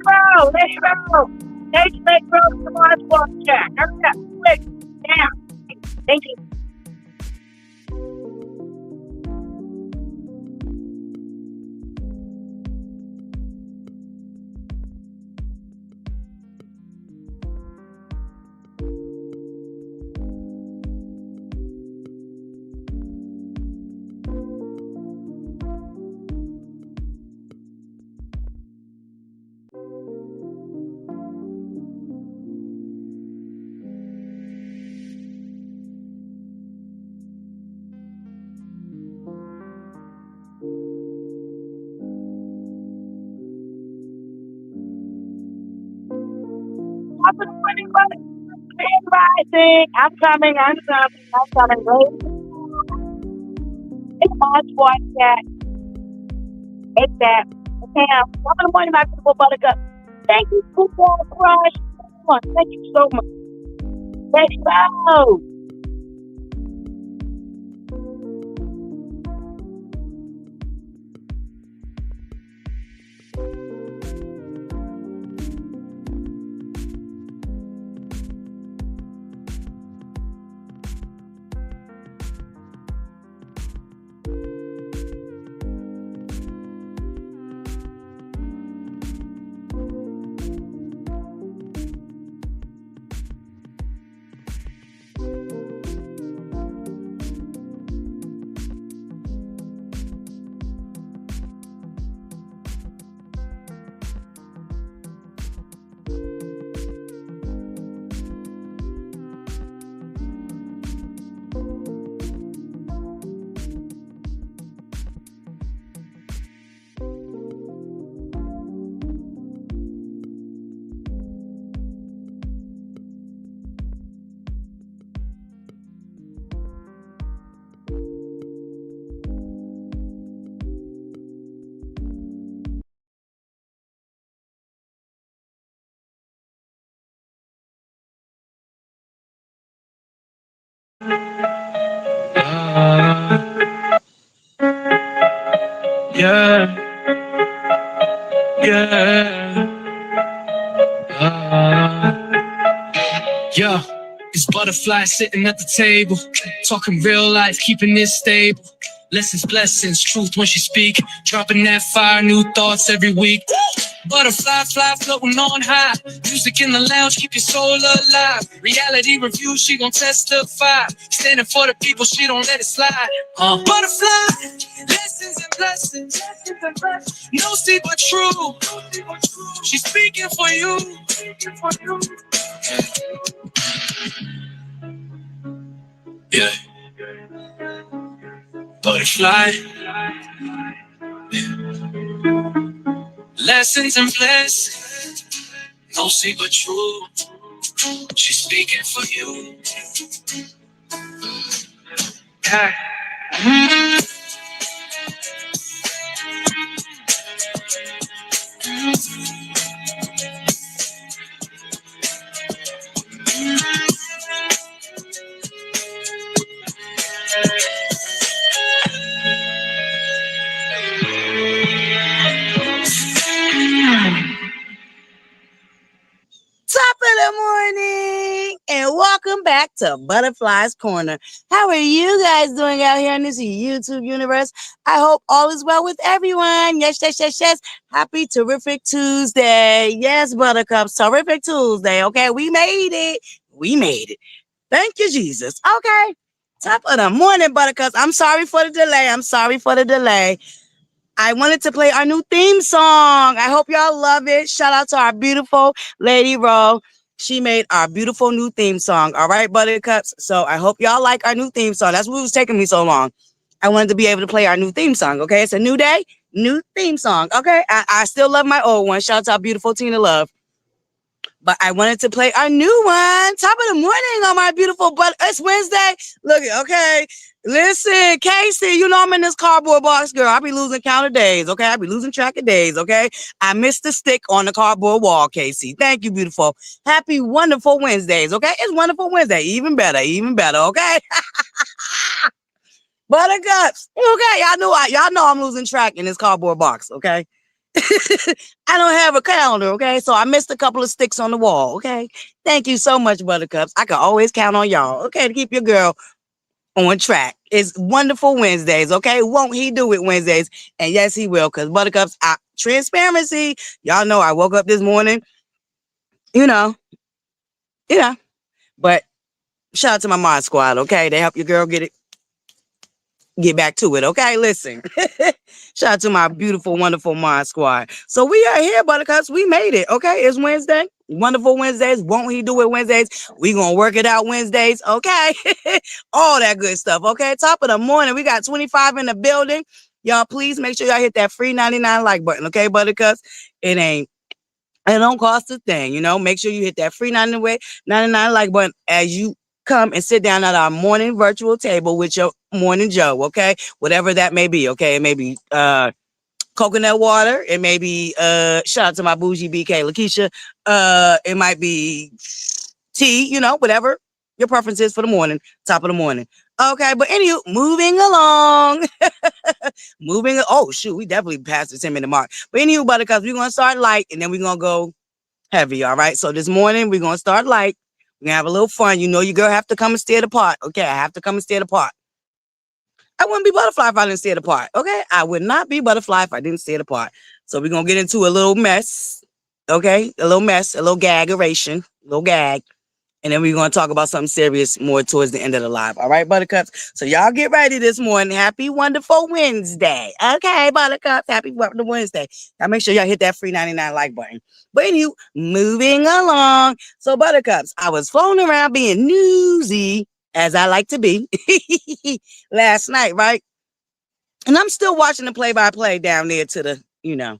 go. Let's go. Let's go to the Mars Walk chat. Hurry up. Quick. Down. Thank you. Top of the morning, rising. I'm coming. Wait. It's Mars Walk chat. It's that. Okay, top of the morning, my beautiful buttercup. Thank you, football crush. Thank you so much. Let's go. Yeah. Yeah, it's ButterFlii sitting at the table, talking real life, keeping it stable. Lessons, blessings, truth when she speak, dropping that fire, new thoughts every week. ButterFlii, fly, floating on high. Music in the lounge, keep your soul alive. Reality review, she gon' testify. Standing for the people, she don't let it slide. ButterFlii, lessons and blessings. No secret but true. She's speaking for you. Yeah. ButterFlii. Lessons and blessings. No secret true. She's speaking for you. Yeah. Top of the morning and welcome back to ButterFlii's Corner. How are you guys doing out here in this YouTube universe? I hope all is well with everyone. Yes. Happy terrific Tuesday. Yes, Buttercups, terrific Tuesday. Okay, we made it. Thank you, Jesus. Okay, top of the morning, Buttercups. I'm sorry for the delay. I wanted to play our new theme song. I hope y'all love it. Shout out to our beautiful Lady Ro. She made our beautiful new theme song. All right, Buttercups. So I hope y'all like our new theme song. That's what was taking me so long. I wanted to be able to play our new theme song. Okay, it's a new day, new theme song. Okay, I still love my old one. Shout out to our beautiful Tina Love. But I wanted to play our new one. Top of the morning on my beautiful butt. It's Wednesday. Look, okay. Listen, Casey, you know I'm in this cardboard box, girl. I be losing count of days, okay? I be losing track of days, okay? I missed the stick on the cardboard wall, Casey. Thank you, beautiful. Happy, wonderful Wednesdays, okay? It's wonderful Wednesday. Even better, okay? Buttercups, okay? Y'all know I'm losing track in this cardboard box, okay? I don't have a calendar, okay? So I missed a couple of sticks on the wall, okay? Thank you so much, Buttercups. I can always count on y'all, okay, to keep your girl on track. It's wonderful Wednesdays, okay? Won't he do it Wednesdays? And yes, he will, because Buttercups, transparency. Y'all know I woke up this morning, you know, but shout out to my mod squad, okay? They help your girl get back to it, okay? Listen. Shout out to my beautiful, wonderful mod squad. So we are here, Buttercups. We made it, okay? It's Wednesday. Wonderful Wednesdays. Won't he do it Wednesdays? We gonna work it out Wednesdays, okay? All that good stuff, okay? Top of the morning. We got 25 in the building. Y'all, please make sure y'all hit that free 99 like button, okay, Buttercups? It don't cost a thing, you know? Make sure you hit that free 99 like button as you come and sit down at our morning virtual table with your morning Joe, okay? Whatever that may be, okay? It may be coconut water. It may be shout out to my bougie BK Lakeisha. It might be tea, you know, whatever your preference is for the morning, top of the morning. Okay, but anywho, moving along. Oh shoot, we definitely passed the 10-minute mark. But anywho, Buttercups, we're gonna start light and then we're gonna go heavy. All right. So this morning we're gonna start light. We're gonna have a little fun. You know, your girl have to come and stir the pot. Okay, I have to come and stir the pot. I wouldn't be ButterFlii if I didn't stir the pot. Okay, I would not be ButterFlii if I didn't stir the pot. So we're gonna get into a little mess. Okay, a little mess, a little gaggeration, a little gag. And then we're going to talk about something serious more towards the end of the live. All right, Buttercups? So y'all get ready this morning. Happy wonderful Wednesday. Okay, Buttercups. Happy wonderful Wednesday. Now make sure y'all hit that free 99 like button. But anyway, moving along. So Buttercups, I was floating around being newsy, as I like to be, last night, right? And I'm still watching the play-by-play down there to the,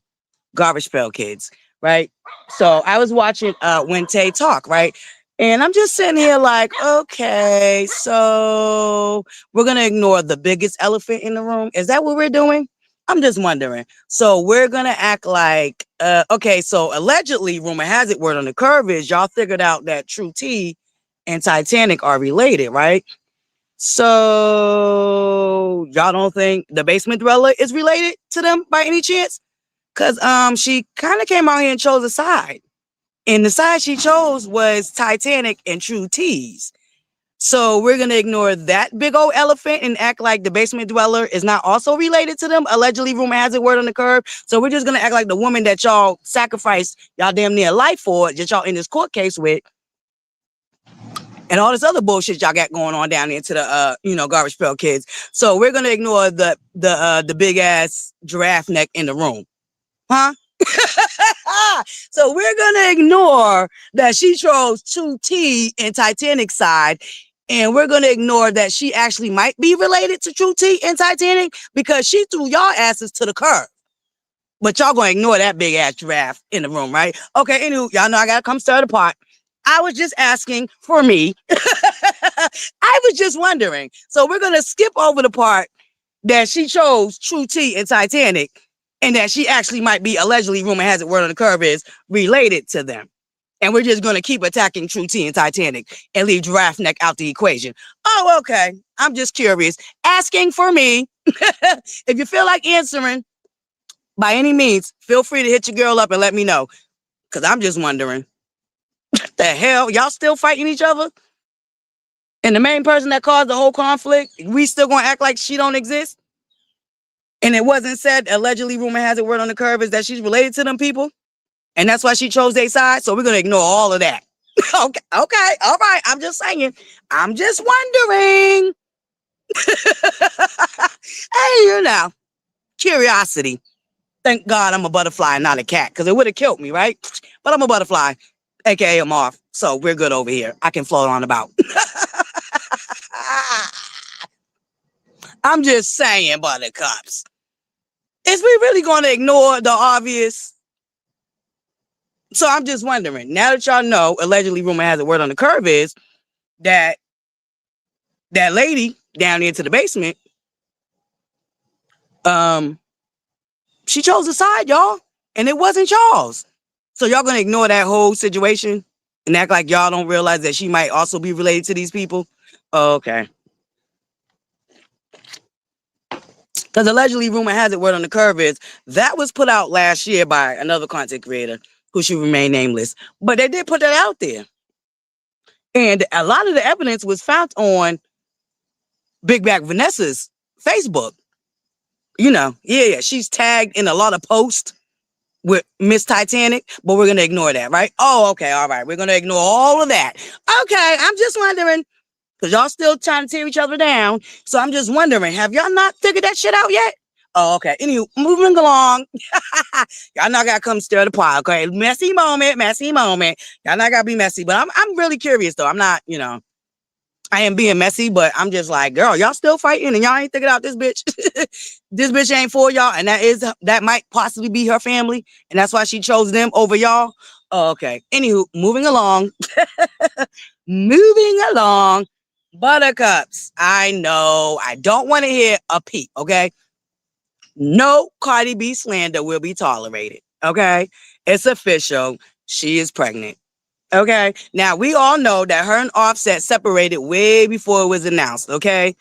Garbage Pail Kids, right? So I was watching When Tay talk, right? And I'm just sitting here like, okay, so we're going to ignore the biggest elephant in the room. Is that what we're doing? I'm just wondering. So we're going to act like, okay, so allegedly, rumor has it, word on the curve is y'all figured out that True T and Titanic are related, right? So y'all don't think the basement dweller is related to them by any chance? Because she kind of came out here and chose a side. And the side she chose was Titanic and True T's. So we're going to ignore that big old elephant and act like the basement dweller is not also related to them. Allegedly, rumor has it, word on the curve. So we're just going to act like the woman that y'all sacrificed y'all damn near life for, that y'all in this court case with, and all this other bullshit y'all got going on down into the, Garbage Pail Kids. So we're going to ignore the big ass giraffe neck in the room. Huh? So we're gonna ignore that she chose 2T and Titanic side, and we're gonna ignore that she actually might be related to True T and Titanic because she threw y'all asses to the curb. But y'all gonna ignore that big ass giraffe in the room, right? Okay, anyway, y'all know I gotta come stir the pot. I was just asking for me. I was just wondering. So we're gonna skip over the part that she chose True T and Titanic, and that she actually might be, allegedly, rumor has it, word on the curve is, related to them. And we're just going to keep attacking True T and Titanic and leave Giraffe Neck out the equation. Oh, okay. I'm just curious. Asking for me. If you feel like answering, by any means, feel free to hit your girl up and let me know. Because I'm just wondering, the hell? Y'all still fighting each other? And the main person that caused the whole conflict, we still going to act like she don't exist? And it wasn't said, allegedly, rumor has it, word on the curve is that she's related to them people. And that's why she chose their side. So we're going to ignore all of that. Okay. All right. I'm just saying. I'm just wondering. Hey, curiosity. Thank God I'm a butterfly and not a cat, because it would have killed me, right? But I'm a butterfly, aka a moth. So we're good over here. I can float on about. I'm just saying, Buttercups. Is we really going to ignore the obvious? So I'm just wondering, now that y'all know, allegedly, rumor has a word on the curve is that lady down into the basement, she chose a side, y'all, and it wasn't y'all's. So y'all gonna ignore that whole situation and act like y'all don't realize that she might also be related to these people? Okay. Because allegedly, rumor has it, word on the curve is that was put out last year by another content creator who should remain nameless. But they did put that out there. And a lot of the evidence was found on Big Back Vanessa's Facebook. You know, yeah, she's tagged in a lot of posts with Miss Titanic, but we're going to ignore that, right? Oh, okay, all right. We're going to ignore all of that. Okay, I'm just wondering, because y'all still trying to tear each other down. So I'm just wondering, have y'all not figured that shit out yet? Oh, okay. Anyway, moving along. Y'all not gotta come stir the pot, okay? Messy moment, messy moment. Y'all not gotta be messy, but I'm really curious though. I'm not, you know, I am being messy, but I'm just like, girl, y'all still fighting and y'all ain't thinking out this bitch. This bitch ain't for y'all, and that might possibly be her family, and that's why she chose them over y'all. Oh, okay. Anywho, moving along. Moving along. Buttercups. I know. I don't want to hear a peep, okay? No Cardi B slander will be tolerated, okay? It's official. She is pregnant. Okay. Now we all know that her and Offset separated way before it was announced. Okay.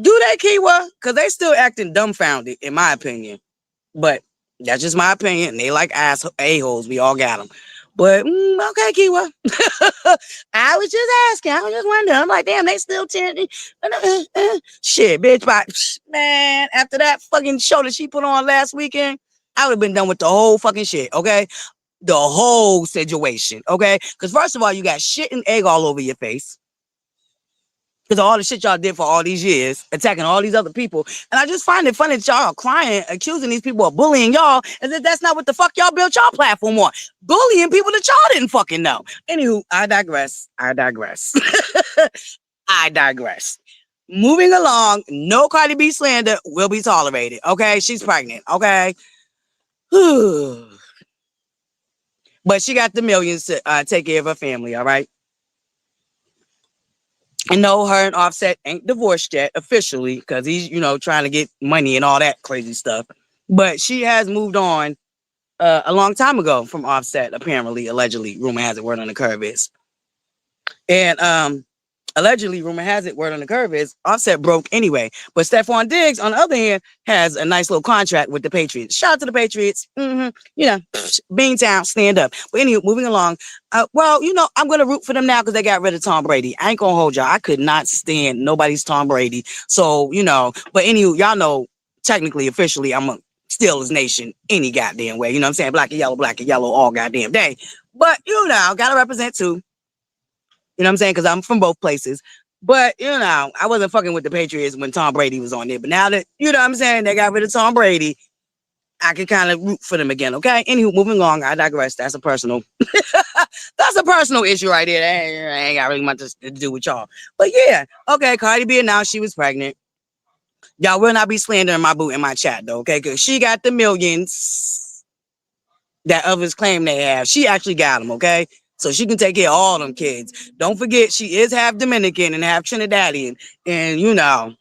Do they, Kiwa? Because they still acting dumbfounded, in my opinion. But that's just my opinion. They like ass a-holes. We all got them. But okay, Kiwa. I was just asking. I was just wondering. I'm like, damn, they still chanting. Shit, bitch. Man, after that fucking show that she put on last weekend, I would have been done with the whole fucking shit. Okay. The whole situation, okay? Because first of all, you got shit and egg all over your face. Because of all the shit y'all did for all these years, attacking all these other people. And I just find it funny that y'all are crying, accusing these people of bullying y'all, and that's not what the fuck y'all built y'all platform on. Bullying people that y'all didn't fucking know. Anywho, I digress. I digress. Moving along, no Cardi B slander will be tolerated, okay? She's pregnant, okay? But she got the millions to take care of her family, all right? And no, her and Offset ain't divorced yet officially because he's, you know, trying to get money and all that crazy stuff. But she has moved on a long time ago from Offset, apparently, allegedly. Rumor has it, word on the curve is. And allegedly, rumor has it, word on the curve is, Offset broke anyway. But Stephon Diggs, on the other hand, has a nice little contract with the Patriots. Shout out to the Patriots. You know, Beantown, stand up. But anyway, moving along. Well, you know, I'm going to root for them now because they got rid of Tom Brady. I ain't going to hold y'all. I could not stand nobody's Tom Brady. So, you know, but anyway, y'all know, technically, officially, I'm a Steelers nation any goddamn way. You know what I'm saying? Black and yellow all goddamn day. But, you know, got to represent too. You know what I'm saying? Because I'm from both places. But, you know, I wasn't fucking with the Patriots when Tom Brady was on there. But now that, you know what I'm saying, they got rid of Tom Brady, I can kind of root for them again, okay? Anywho, moving along, I digress. That's a personal issue right there. That ain't got really much to do with y'all. But yeah, okay, Cardi B announced she was pregnant. Y'all will not be slandering my boo in my chat, though, okay? Because she got the millions that others claim they have. She actually got them, okay? So she can take care of all them kids. Don't forget, she is half Dominican and half Trinidadian. And, you know,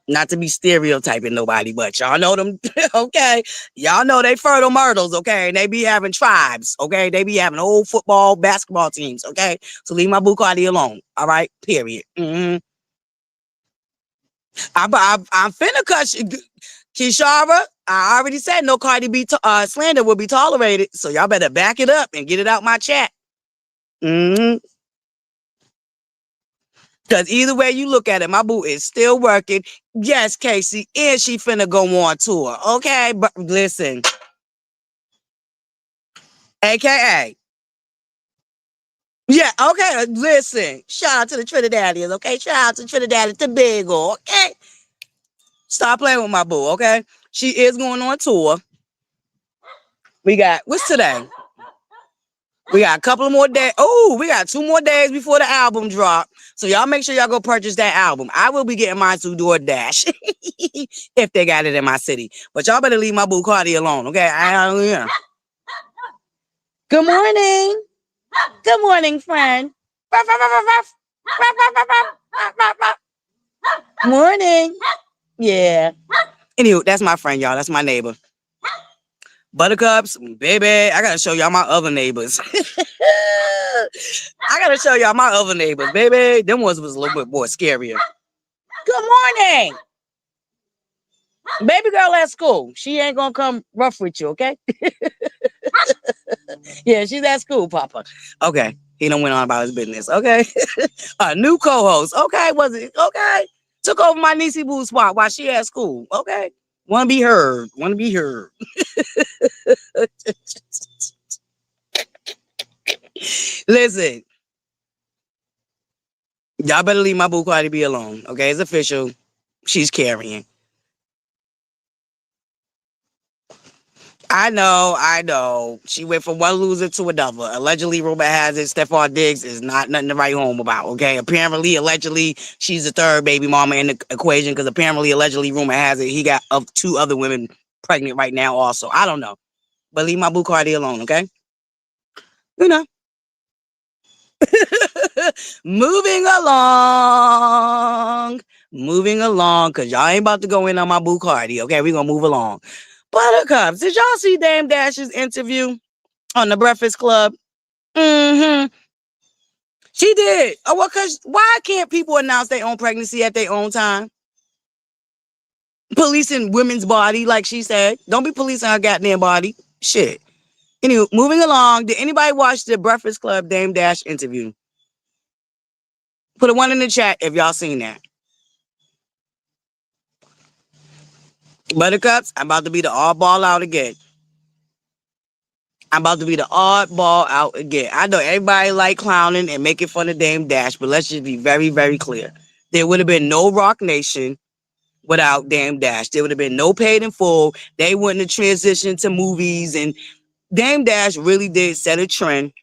not to be stereotyping nobody, but y'all know them, okay? Y'all know they fertile myrtles, okay? And they be having tribes, okay? They be having old football, basketball teams, okay? So leave my boo Cardi alone, all right? Period. I'm finna cut Kishara. I already said no Cardi B slander will be tolerated, so y'all better back it up and get it out my chat. Because either way you look at it, my boo is still working. Yes, Casey, and she finna go on tour. Okay, but listen. AKA. Yeah, okay, listen. Shout out to the Trinidadians, okay? Shout out to Trinidad and Tobago, okay? Stop playing with my boo, okay? She is going on tour. We got, what's today? We got a couple of more days. Oh, we got 2 more days before the album drop. So y'all make sure y'all go purchase that album. I will be getting mine through DoorDash if they got it in my city. But y'all better leave my boo Cardi alone, okay? Yeah. Good morning. Good morning, friend. Morning. Yeah. Anyway, that's my friend, y'all. That's my neighbor. Buttercups, baby, I gotta show y'all my other neighbors. Baby. Them ones was a little bit more scarier. Good morning. Baby girl at school. She ain't gonna come rough with you, okay? Yeah, she's at school, Papa. Okay. He done went on about his business. Okay. A new co-host. Okay, was it? Okay. Took over my niecey boo spot while she at school. Okay. Wanna be heard. Wanna be heard. Listen, y'all better leave my boo Cardi B alone. Okay, it's official. She's carrying. I know, I know. She went from one loser to another. Allegedly, rumor has it Stephon Diggs is not nothing to write home about. Okay, apparently, allegedly, she's the third baby mama in the equation because apparently, allegedly, rumor has it he got of two other women pregnant right now. Also, I don't know, but leave my boo Cardi alone. Okay, you know. moving along, moving along, cause y'all ain't about to go in on my boo Cardi. Okay, we gonna move along. Buttercups, did y'all see Dame Dash's interview on the Breakfast Club? Mm-hmm. She did. Oh, well, cause why can't people announce their own pregnancy at their own time? Policing women's body, like she said. Don't be policing her goddamn body. Shit. Anyway, moving along. Did anybody watch the Breakfast Club Dame Dash interview? Put a one in the chat if y'all seen that. Buttercups, I'm about to be the oddball out again. I'm about to be the oddball out again. I know everybody like clowning and making fun of Dame Dash, but let's just be very, very clear. There would have been no Rock Nation without Dame Dash. There would have been no Paid in Full. They wouldn't have transitioned to movies. And Dame Dash really did set a trend,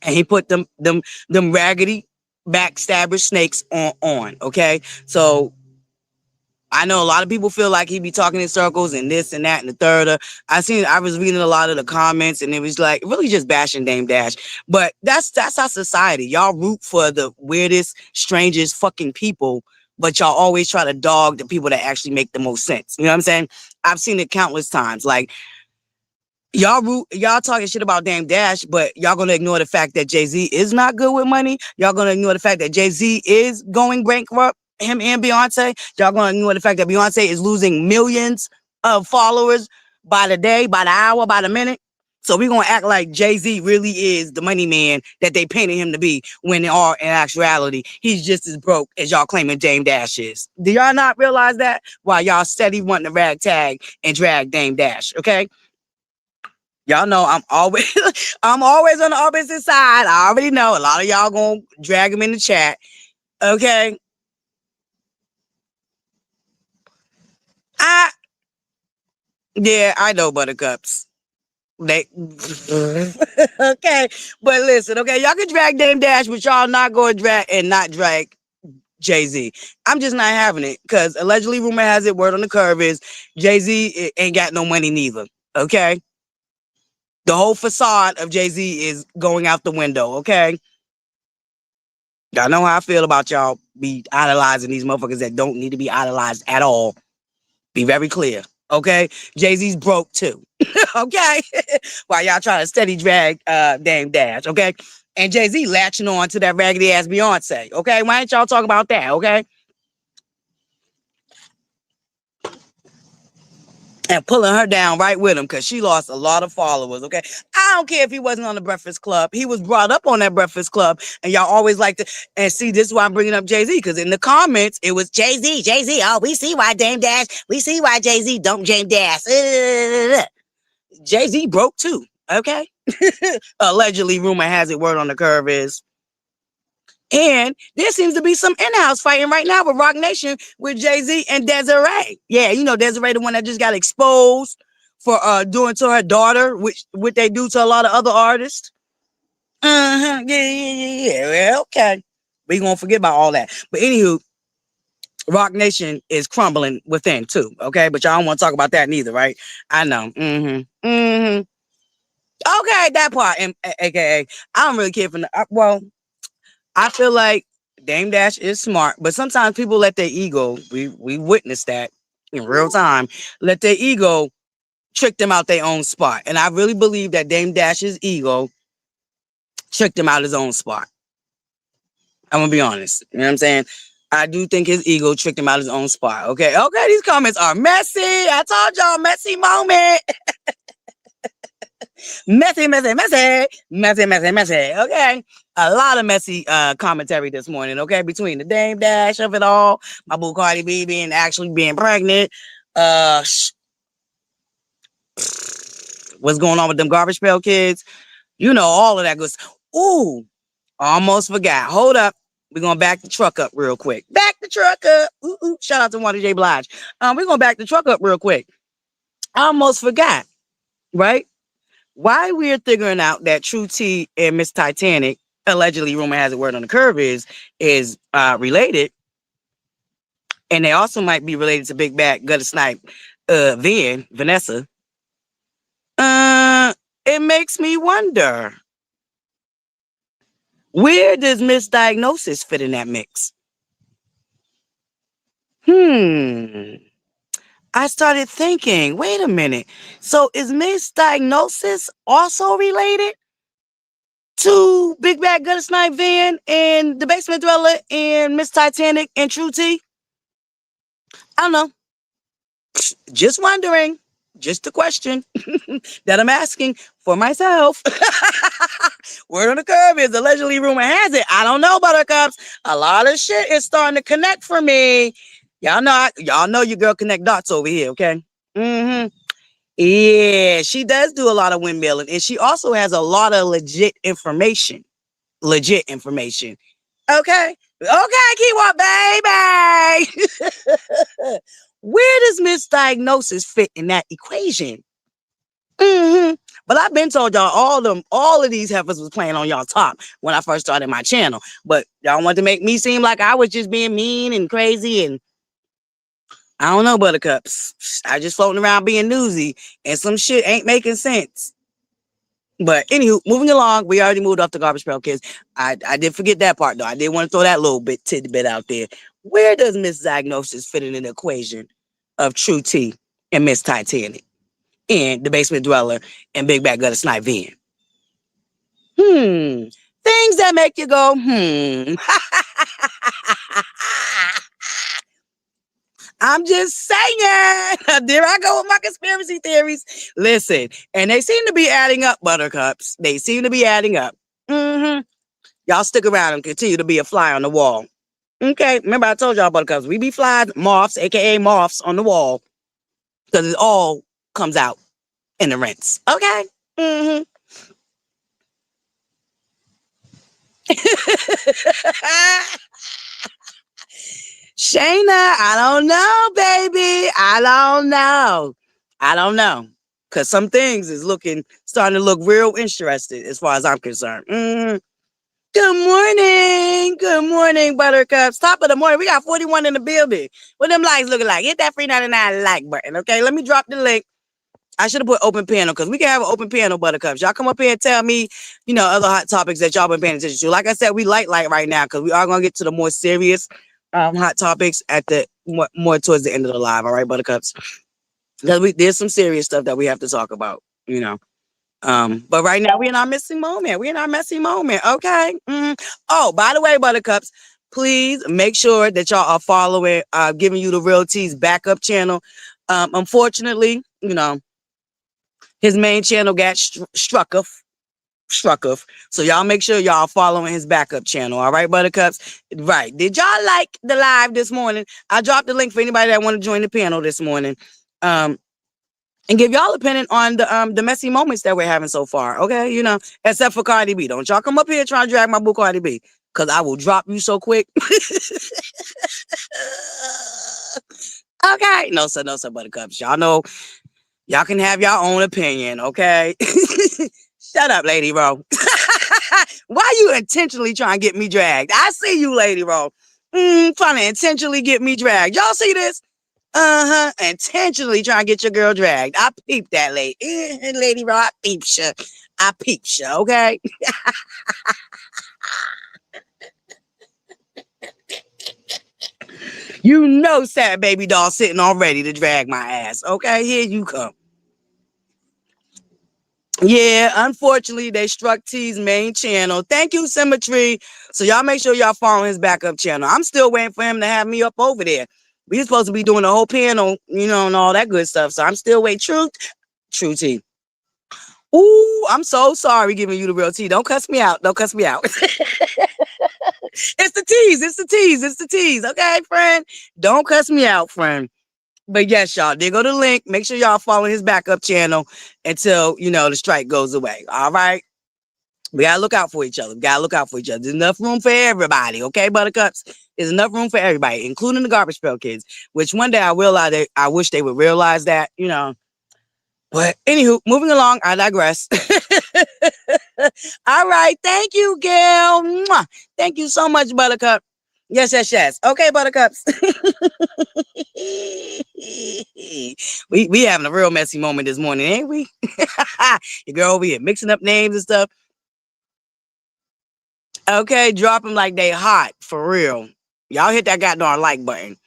and he put them raggedy backstabber snakes on. Okay, so I know a lot of people feel like he be talking in circles and this and that and the third. I was reading a lot of the comments and it was like really just bashing Dame Dash. But that's our society. Y'all root for the weirdest, strangest fucking people, but y'all always try to dog the people that actually make the most sense. You know what I'm saying? I've seen it countless times. Like y'all talking shit about Dame Dash, but y'all gonna ignore the fact that Jay-Z is not good with money. Y'all gonna ignore the fact that Jay-Z is going bankrupt, him and Beyonce. Y'all gonna ignore the fact that Beyonce is losing millions of followers by the day, by the hour, by the minute. So we gonna act like Jay-Z really is the money man that they painted him to be, when in actuality, he's just as broke as y'all claiming Dame Dash is. Do y'all not realize that? While y'all steady wanting to ragtag and drag Dame Dash, okay? Y'all know I'm always I'm always on the opposite side. I already know a lot of y'all gonna drag him in the chat. Okay. I know Buttercups. They okay. But listen, okay, y'all can drag Dame Dash, but y'all not gonna drag Jay-Z. I'm just not having it. Cause allegedly rumor has it, word on the curve is Jay-Z ain't got no money neither. Okay. The whole facade of Jay-Z is going out the window, okay? Y'all know how I feel about y'all be idolizing these motherfuckers that don't need to be idolized at all. Be very clear, okay? Jay-Z's broke too, okay? While y'all trying to steady drag Dame Dash, okay? And Jay-Z latching on to that raggedy ass Beyonce, okay? Why ain't y'all talk about that, okay? And pulling her down right with him because she lost a lot of followers, okay? I don't care if he wasn't on the Breakfast Club. He was brought up on that Breakfast Club, and y'all always like to, and see, this is why I'm bringing up Jay-Z, because in the comments, it was Jay-Z. Oh, we see why Dame Dash, we see why Jay-Z don't Dame Dash. Jay-Z broke too, okay? Allegedly, rumor has it, word on the curve is. And there seems to be some in-house fighting right now with Rock Nation with Jay-Z and Desiree. Yeah, you know Desiree, the one that just got exposed for doing to her daughter, which what they do to a lot of other artists. Yeah. Well, okay. We gonna forget about all that. But anywho, Rock Nation is crumbling within too. Okay, but y'all don't want to talk about that neither, right? I know. Okay, that part. And AKA, I don't really care for well. I feel like Dame Dash is smart, but sometimes people let their ego, we witnessed that in real time, let their ego trick them out their own spot. And I really believe that Dame Dash's ego tricked him out his own spot. I'm gonna be honest. You know what I'm saying? I do think his ego tricked him out of his own spot. Okay. Okay. These comments are messy. I told y'all, messy moment. Messy, messy, messy. Messy, messy, messy. Okay. A lot of messy commentary this morning. Okay. Between the Dame Dash of it all, my boo Cardi B being pregnant. What's going on with them Garbage Pail Kids? You know, all of that good stuff. Ooh, almost forgot. Hold up. We're going to back the truck up real quick. Back the truck up. Ooh, ooh. Shout out to Wanda J. Blige. We're going to back the truck up real quick. I almost forgot, right? Why we're figuring out that True T and Miss Titanic, allegedly, rumor has it, word on the curve is related. And they also might be related to Big Bad Gutter Snipe, Vanessa. It makes me wonder, where does misdiagnosis fit in that mix? I started thinking, wait a minute. So is misdiagnosis also related to Big Bad Gutter Snipe Van and the Basement Dweller and Miss Titanic and True T? I don't know. Just wondering. Just a question that I'm asking for myself. Word on the curve is allegedly, rumor has it. I don't know, Buttercups. A lot of shit is starting to connect for me. Y'all know your girl connect dots over here, okay? Mm-hmm. Yeah, she does do a lot of windmilling, and she also has a lot of legit information. Legit information. Okay. Okay, keyword baby. Where does misdiagnosis fit in that equation? But I've been told y'all all of these heifers was playing on y'all top when I first started my channel. But y'all want to make me seem like I was just being mean and crazy, and I don't know, Buttercups. I just floating around being newsy, and some shit ain't making sense. But anywho, moving along, we already moved off the Garbage Pail Kids. I did forget that part though. I did want to throw that little tidbit out there. Where does misdiagnosis fit in an equation of True T and Miss Titanic and the Basement Dweller and Big Bad Gutter Snipe Van? Things that make you go, I'm just saying. There I go with my conspiracy theories. Listen, and they seem to be adding up, Buttercups. They seem to be adding up. Y'all stick around and continue to be a fly on the wall. Okay, remember I told y'all, Buttercups, we be flies, moths, aka moths on the wall, because it all comes out in the rinse. Okay. Shayna, I don't know, baby. I don't know. Because some things is starting to look real interested as far as I'm concerned. Good morning. Good morning, Buttercups. Top of the morning. We got 41 in the building. What them likes looking like? Hit that free 99 like button, okay? Let me drop the link. I should have put open panel because we can have an open panel, Buttercups. Y'all come up here and tell me, other hot topics that y'all been paying attention to. Like I said, we light right now because we are going to get to the more serious hot topics at the more towards the end of the live. All right, Buttercups? There's some serious stuff that we have to talk about, But right now we're in our missing moment. We're in our messy moment. Okay. Oh, by the way, Buttercups, please make sure that y'all are following, giving you the Real T's backup channel. Unfortunately, his main channel got struck off. So y'all make sure y'all following his backup channel. All right, Buttercups. Right. Did y'all like the live this morning? I dropped the link for anybody that want to join the panel this morning. And give y'all opinion on the messy moments that we're having so far. Okay, except for Cardi B. Don't y'all come up here trying to drag my boo Cardi B, because I will drop you so quick. Okay. No, sir, Buttercups. Y'all know y'all can have your own opinion, okay? Shut up, Lady Ro. Why you intentionally trying to get me dragged? I see you, Lady Ro. Trying to intentionally get me dragged. Y'all see this? Intentionally trying to get your girl dragged. I peeped that Lady Ro. I peeped you, okay? Sad baby doll sitting all ready to drag my ass. Okay, here you come. Yeah, unfortunately, they struck T's main channel. Thank you, Symmetry. So y'all make sure y'all follow his backup channel. I'm still waiting for him to have me up over there. We supposed to be doing the whole panel, and all that good stuff. So I'm still waiting. True T. Ooh, I'm so sorry giving you the real tea. Don't cuss me out. Don't cuss me out. It's the tease. It's the tease. It's the tease. Okay, friend? Don't cuss me out, friend. But yes, y'all, there go the link. Make sure y'all follow his backup channel until, the strike goes away. All right? We gotta look out for each other. We gotta look out for each other. There's enough room for everybody, okay, Buttercups? There's enough room for everybody, including the Garbage Pail Kids, which one day I wish they would realize that. But anywho, moving along, I digress. All right. Thank you, Gail. Mwah. Thank you so much, Buttercup. Yes, yes, yes. Okay, Buttercups. we having a real messy moment this morning, ain't we? Your girl over here mixing up names and stuff. Okay, drop them like they hot, for real. Y'all hit that goddamn like button.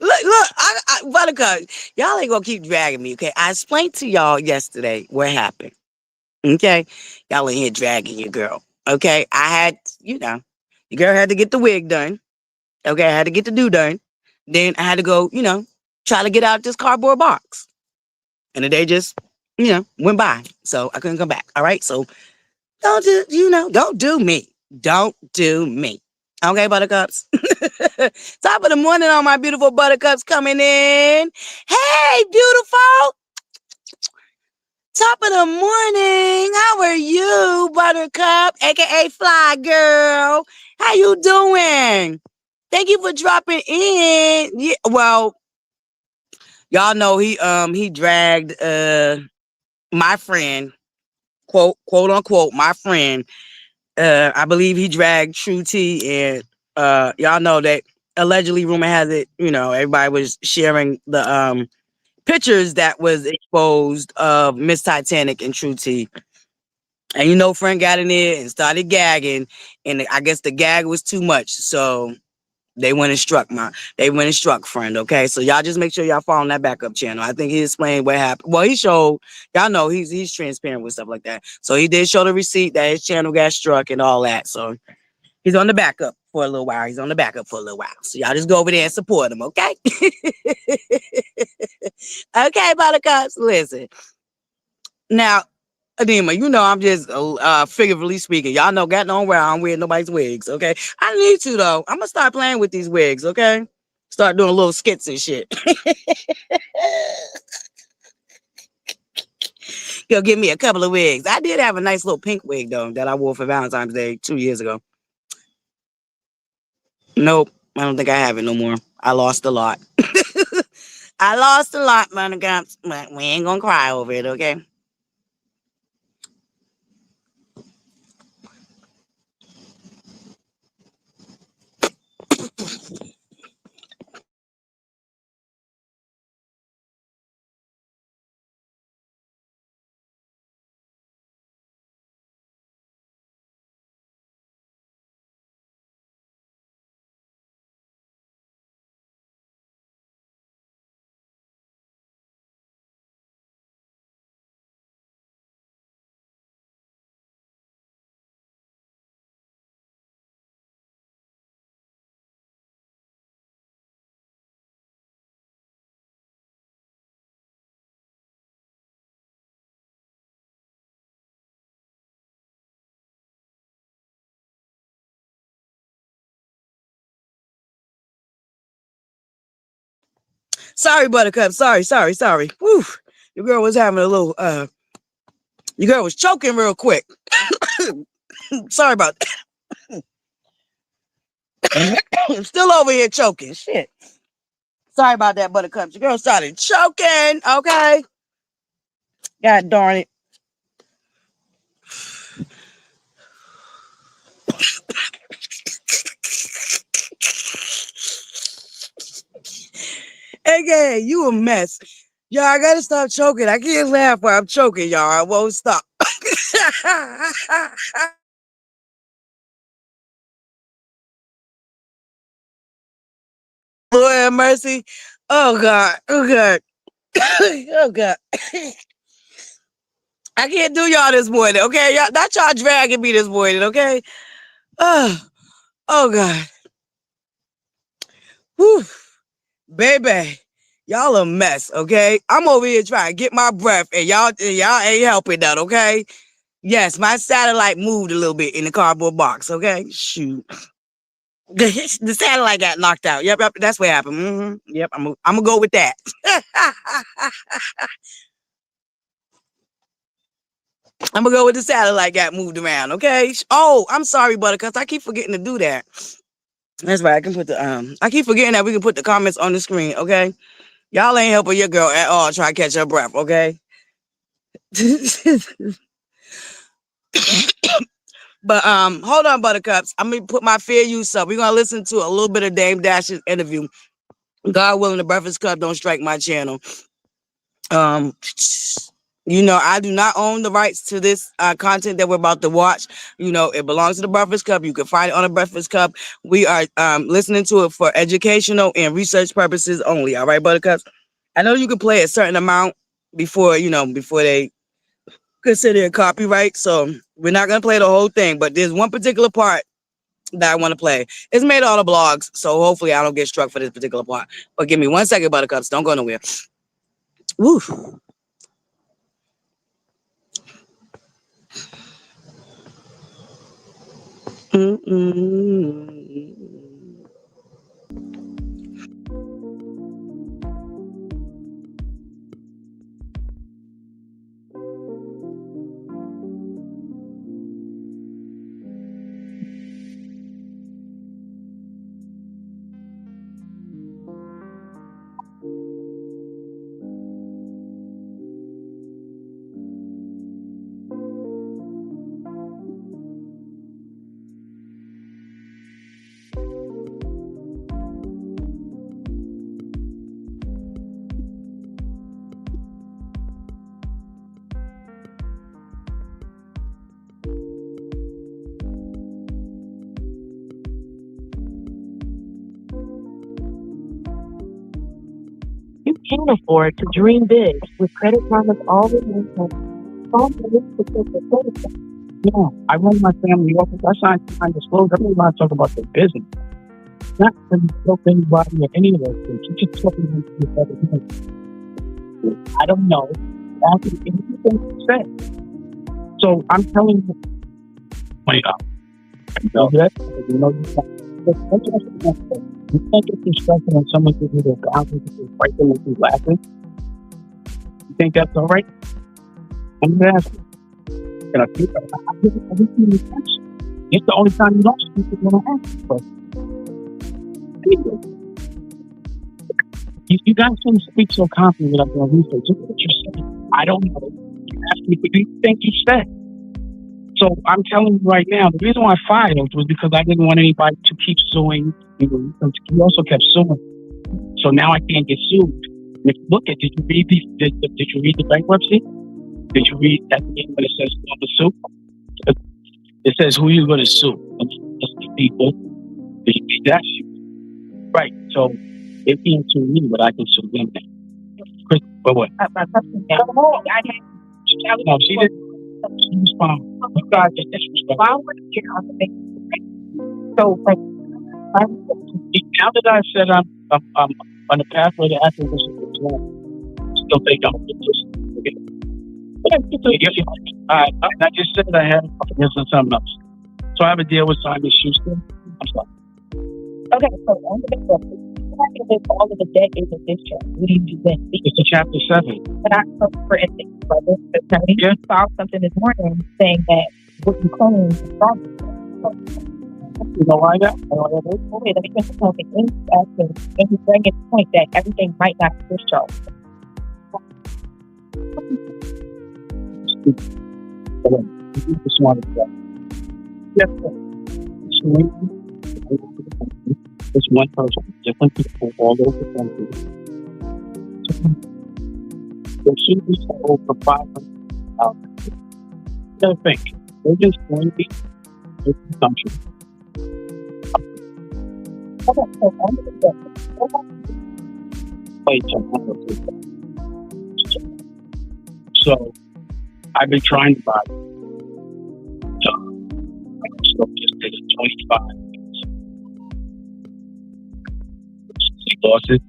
Look, Buttercup, y'all ain't gonna keep dragging me, okay? I explained to y'all yesterday what happened, okay? Y'all in here dragging your girl, okay? I had, your girl had to get the wig done, okay? I had to get the do done. Then I had to go, try to get out this cardboard box. And the day just, went by. So I couldn't come back, all right? So don't do me. Don't do me. Okay, Buttercups? Top of the morning, all my beautiful Buttercups coming in. Hey, beautiful. Top of the morning. How are you, Buttercup, aka Fly Girl? How you doing? Thank you for dropping in. Yeah, well, y'all know he dragged my friend, quote unquote, my friend. I believe he dragged True T, and y'all know that allegedly, rumor has it, everybody was sharing the pictures that was exposed of Miss Titanic and True T. And friend got in there and started gagging, and I guess the gag was too much, so they went and struck friend. Okay, so y'all just make sure y'all follow that backup channel. I think he explained what happened. Well, he showed, y'all know he's transparent with stuff like that. So he did show the receipt that his channel got struck and all that. So he's on the backup for a little while. So y'all just go over there and support him, okay? Okay, Buttercups, listen. Now, Adema, I'm just figuratively speaking. Y'all know, got no where I don't wear nobody's wigs, okay? I need to, though. I'm going to start playing with these wigs, okay? Start doing little skits and shit. He'll give me a couple of wigs. I did have a nice little pink wig, though, that I wore for Valentine's Day 2 years ago. Nope, I don't think I have it no more. I lost a lot. I lost a lot, Buttercups, but we ain't going to cry over it, okay? Sorry, Buttercup. Sorry. Whew. Your girl was having a little, your girl was choking real quick. Sorry about that. I'm still over here choking. Shit. Sorry about that, Buttercup. Your girl started choking. Okay. God darn it. Okay, you a mess. Y'all, I gotta stop choking. I can't laugh while I'm choking, y'all. I won't stop. Lord have mercy. Oh God. Oh God. Oh God. I can't do y'all this morning, okay? Y'all, not y'all dragging me this morning, okay? Oh God. Whew. Baby, y'all a mess, okay? I'm over here trying to get my breath, and y'all ain't helping that, okay? Yes, my satellite moved a little bit in the cardboard box, okay? Shoot. The satellite got knocked out. Yep, that's what happened. Yep, I'm gonna go with that. I'm gonna go with the satellite got moved around, okay? Oh, I'm sorry, Buttercups. I keep forgetting to do that. That's right. I can put the I keep forgetting that we can put the comments on the screen, okay? Y'all ain't helping your girl at all. Try to catch her breath, okay? But hold on, Buttercups. I'm gonna put my fair use up. We're gonna listen to a little bit of Dame Dash's interview. God willing, the Breakfast Club don't strike my channel. You know, I do not own the rights to this content that we're about to watch. You know, it belongs to the Breakfast Club. You can find it on the Breakfast Club. We are listening to it for educational and research purposes only. All right, Buttercups. I know you can play a certain amount before they consider it copyright. So we're not gonna play the whole thing, but there's one particular part that I want to play. It's made all the blogs, so hopefully I don't get struck for this particular part. But give me 1 second, Buttercups. Don't go nowhere. Woo. You can afford to dream big with Credit Karma's always Yeah, I run my family office. I sign behind disclosure. I'm not talking about the business. Not to help anybody or any of those things. You just talking about the other things. I don't know. Actually, anything to say. So I'm telling you, wait up. You know, you can't get distracted when someone gives you their boundaries and they fight them with you laughing. You think that's all right? I'm gonna ask you. And I think it's the only time you don't speak is when I ask you first. Anyway, you guys shouldn't speak so confidently without doing research. Look what you're saying. I don't know. You asked me, what do you think you said? So I'm telling you right now, the reason why I filed was because I didn't want anybody to keep suing. You also kept suing. So now I can't get sued. And if you look at, did you read the bankruptcy? Did you read at the end when it says who I'm gonna sue? It says who you're gonna sue. It's the people. Did you read that? Right. So they can't sue me, but I can sue them now. Chris, but what? No, she didn't. She was fine. You guys are disrespectful. So, like, now that I said I'm on the pathway to activism, still think I'm okay. I just said I had something else. So I have a deal with Simon Schuster. I'm sorry. Okay, so on the book, all of the debt is a discharge. What do you do then? It's a chapter 7. But I, for instance, brother, attorney filed something this morning saying that what you claim is wrong. You know why that? Wait, let me just tell you, and he's bringing the point that everything might not be discharged. Just wanted to yes, it's one person, different people all over the country. There should be over 500,000. Don't think they're just going to be consumption. Okay, so on the book, play tomorrow. So I've been trying to buy it. So just did a 25 losses,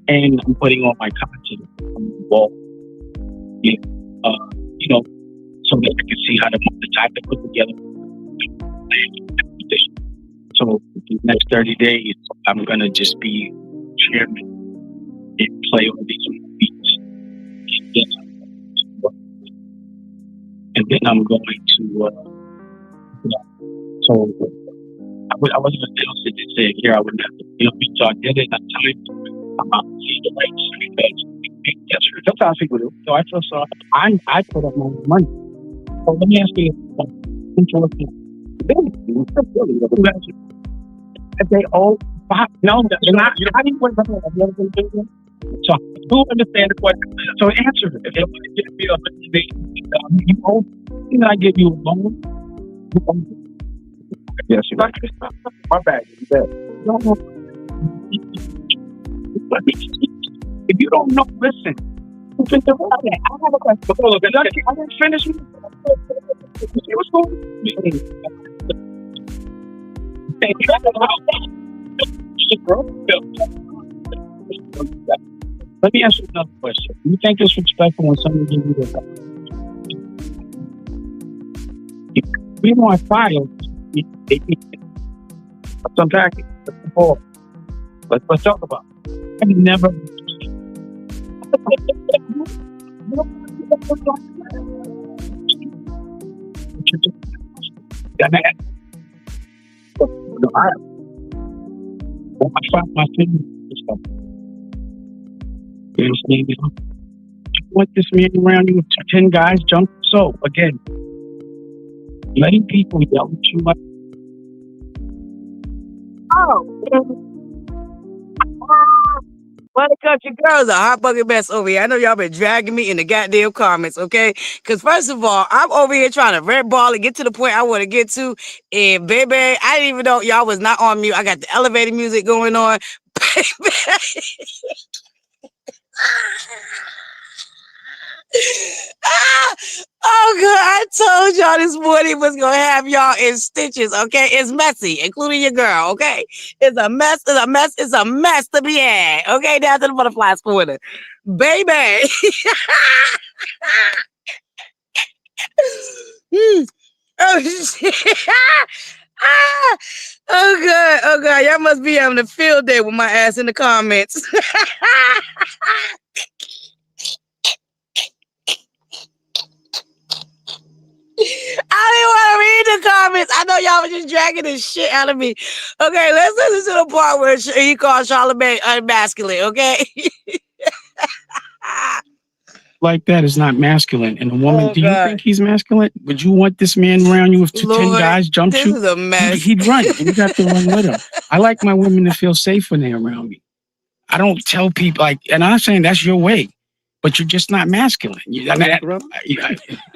and I'm putting all my content on the wall. Yeah. You know, so that I can see how the type to put together. So the next 30 days, I'm gonna just be chairman and play all these beats. And then I'm going to so I wasn't gonna sit and say here I wouldn't have to, so I did it at times. See the right. That's how people do. So I feel so I put up my own money. So let me ask you if they all no, they're not. You're not even so who understand the question? So answer it. If they want to give me you owe, I give you a loan. Yes, you're right. My bad. No. If you don't know, listen. Okay, I have a question. I didn't finish. What's going Let me ask you another question. You think it's respectful when someone gives you the we want files? Some package. Let's talk about it. I never. My fingers. You want this man around you with 10 guys jump? So again, letting people yell at you like, ButterCups, your girls are hot bucket mess over here. I know y'all been dragging me in the goddamn comments, okay? Because first of all, I'm over here trying to red ball and get to the point I want to get to. And baby, I didn't even know y'all was not on mute. I got the elevator music going on. Oh God, I told y'all this morning was gonna have y'all in stitches, okay? It's messy, including your girl, okay? It's a mess, it's a mess to be had, okay? Down to the butterflies corner. Baby. Oh shit. Oh God, y'all must be having a field day with my ass in the comments. I didn't want to read the comments. I know y'all was just dragging the shit out of me. Okay, let's listen to the part where he called Charlamagne unmasculine, okay? like that is not masculine. And a woman, do you think he's masculine? Would you want this man around you if 10 guys jumped you? This is a mess. He'd run. You got to run with him. I like my women to feel safe when they're around me. I don't tell people and I'm saying that's your way, but you're just not masculine.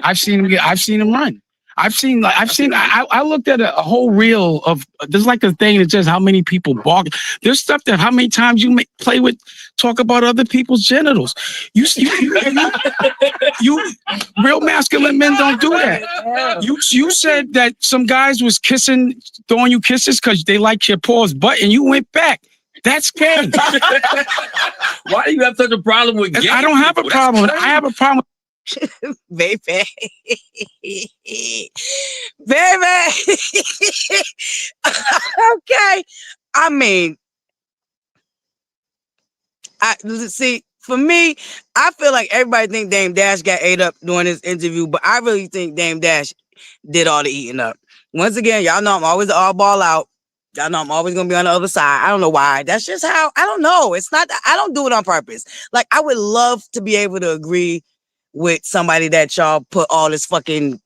I've seen him run. I looked at a whole reel of, there's like a thing that says how many people balk. There's stuff that how many times you talk about other people's genitals. You real masculine men don't do that. You said that some guys was throwing you kisses because they like your paws butt, and you went back. That's gay. Why do you have such a problem with gay? I don't have a problem. I have a problem. Baby. Okay. I mean, see, for me, I feel like everybody think Dame Dash got ate up during this interview, but I really think Dame Dash did all the eating up. Once again, y'all know I'm always all ball out. Y'all know I'm always going to be on the other side. I don't know why. That's just how, I don't know. It's not, I don't do it on purpose. Like, I would love to be able to agree with somebody that y'all put all this fucking,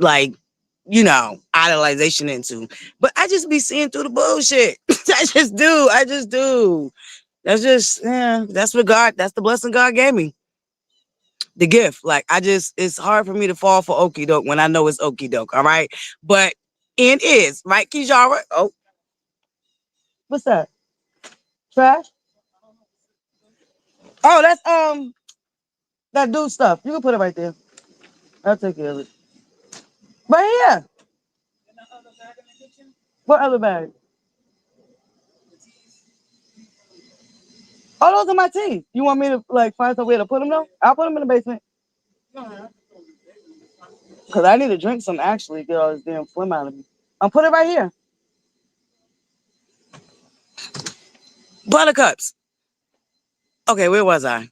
idolization into. But I just be seeing through the bullshit. I just do. That's just, that's the blessing God gave me. The gift. It's hard for me to fall for okie doke when I know it's okie doke, all right? But it is, right, Kijara? Oh. What's that? Trash? Oh, that's that dude stuff. You can put it right there. I'll take care of it. Right here. What other bag? Oh, those are my teeth. You want me to like find somewhere to put them though? I'll put them in the basement. Cause I need to drink some actually. Get all this damn phlegm out of me. I'll put it right here. Buttercups. Okay, where was I?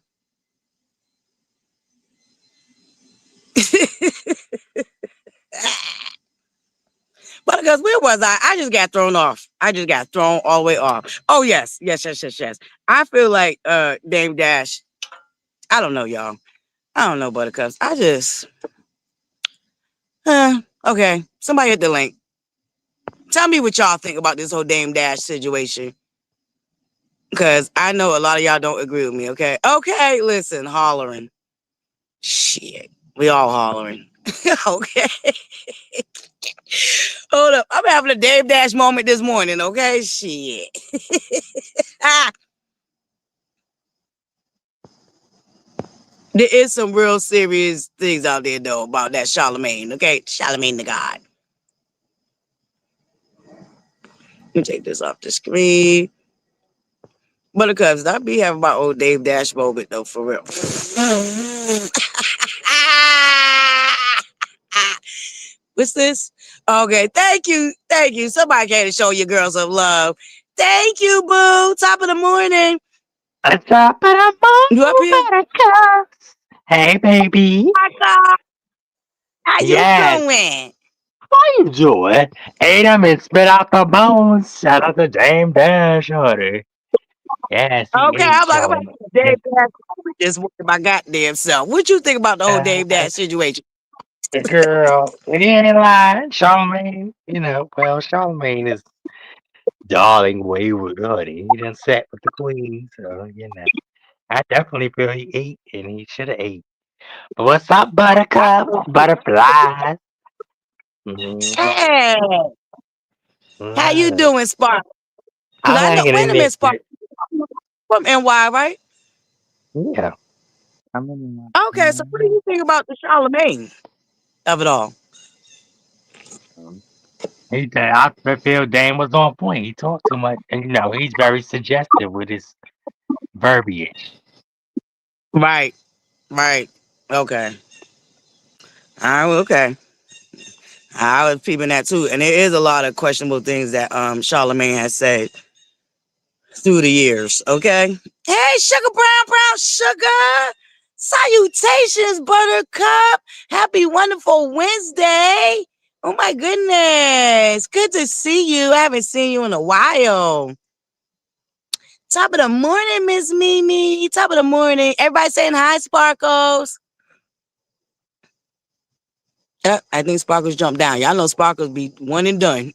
Buttercups, where was I? I just got thrown off. I just got thrown all the way off. Oh yes, yes. I feel like Dame Dash. I don't know, y'all. I don't know, Buttercups. I just okay. Somebody hit the link. Tell me what y'all think about this whole Dame Dash situation. Because I know a lot of y'all don't agree with me, okay? Okay, listen, hollering. Shit. We all hollering. Okay. Hold up. I'm having a Dame Dash moment this morning, okay? Shit. There is some real serious things out there, though, about that Charlemagne, okay? Charlemagne the God. Let me take this off the screen. Buttercups, I be having my old Dave Dash moment, though, for real. What's this? Okay, thank you. Thank you. Somebody came to show your girl some love. Thank you, boo. Top of the morning. Top of the You up moon, here? buttercups. Hey, baby. My God. How you Yes. doing? How you doing? Ate 'em and spit out the bones. Shout out to Dame Dash, honey. Yes, he Okay, ate I'm like, I'm Charlamagne. having a Dave Dash moment just with my goddamn self. What you think about the whole Dave Uh, Dash situation? girl, he ain't lying. Charlamagne, well, Charlamagne is darling wayward, honey. He done sat with the queen, so, I definitely feel he ate, and he should have ate. But what's up, buttercups? Butterflies. Mhm. Hey, how you Yes. doing, Spark? Because I'm I know, hanging wait in a minute, Spark. there. From NY, right? Yeah. I'm in Okay, so what do you think about the Charlemagne of it all? I feel Dame was on point. He talked too much, and he's very suggestive with his verbiage. Right, right. Okay. Okay. I was peeping that too. And there is a lot of questionable things that Charlemagne has said through the years. Okay. Hey, sugar brown sugar. Salutations, buttercup. Happy wonderful Wednesday. Oh my goodness. Good to see you. I haven't seen you in a while. Top of the morning, Miss Mimi. Top of the morning. Everybody saying hi, Sparkles. I think Sparkles jumped down. Y'all know Sparkles be one and done.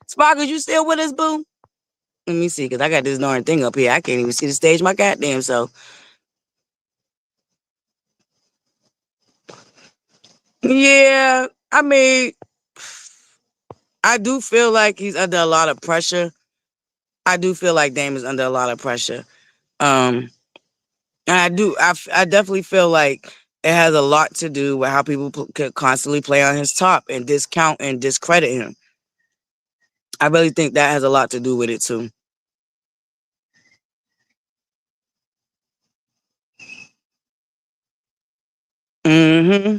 Sparkles, you still with us, boo? Let me see, because I got this darn thing up here. I can't even see the stage my goddamn self. Yeah, I mean, I do feel like he's under a lot of pressure. I do feel like Dame is under a lot of pressure. Um, and I definitely feel like it has a lot to do with how people could constantly play on his top and discount and discredit him. I really think that has a lot to do with it too. Mm-hmm.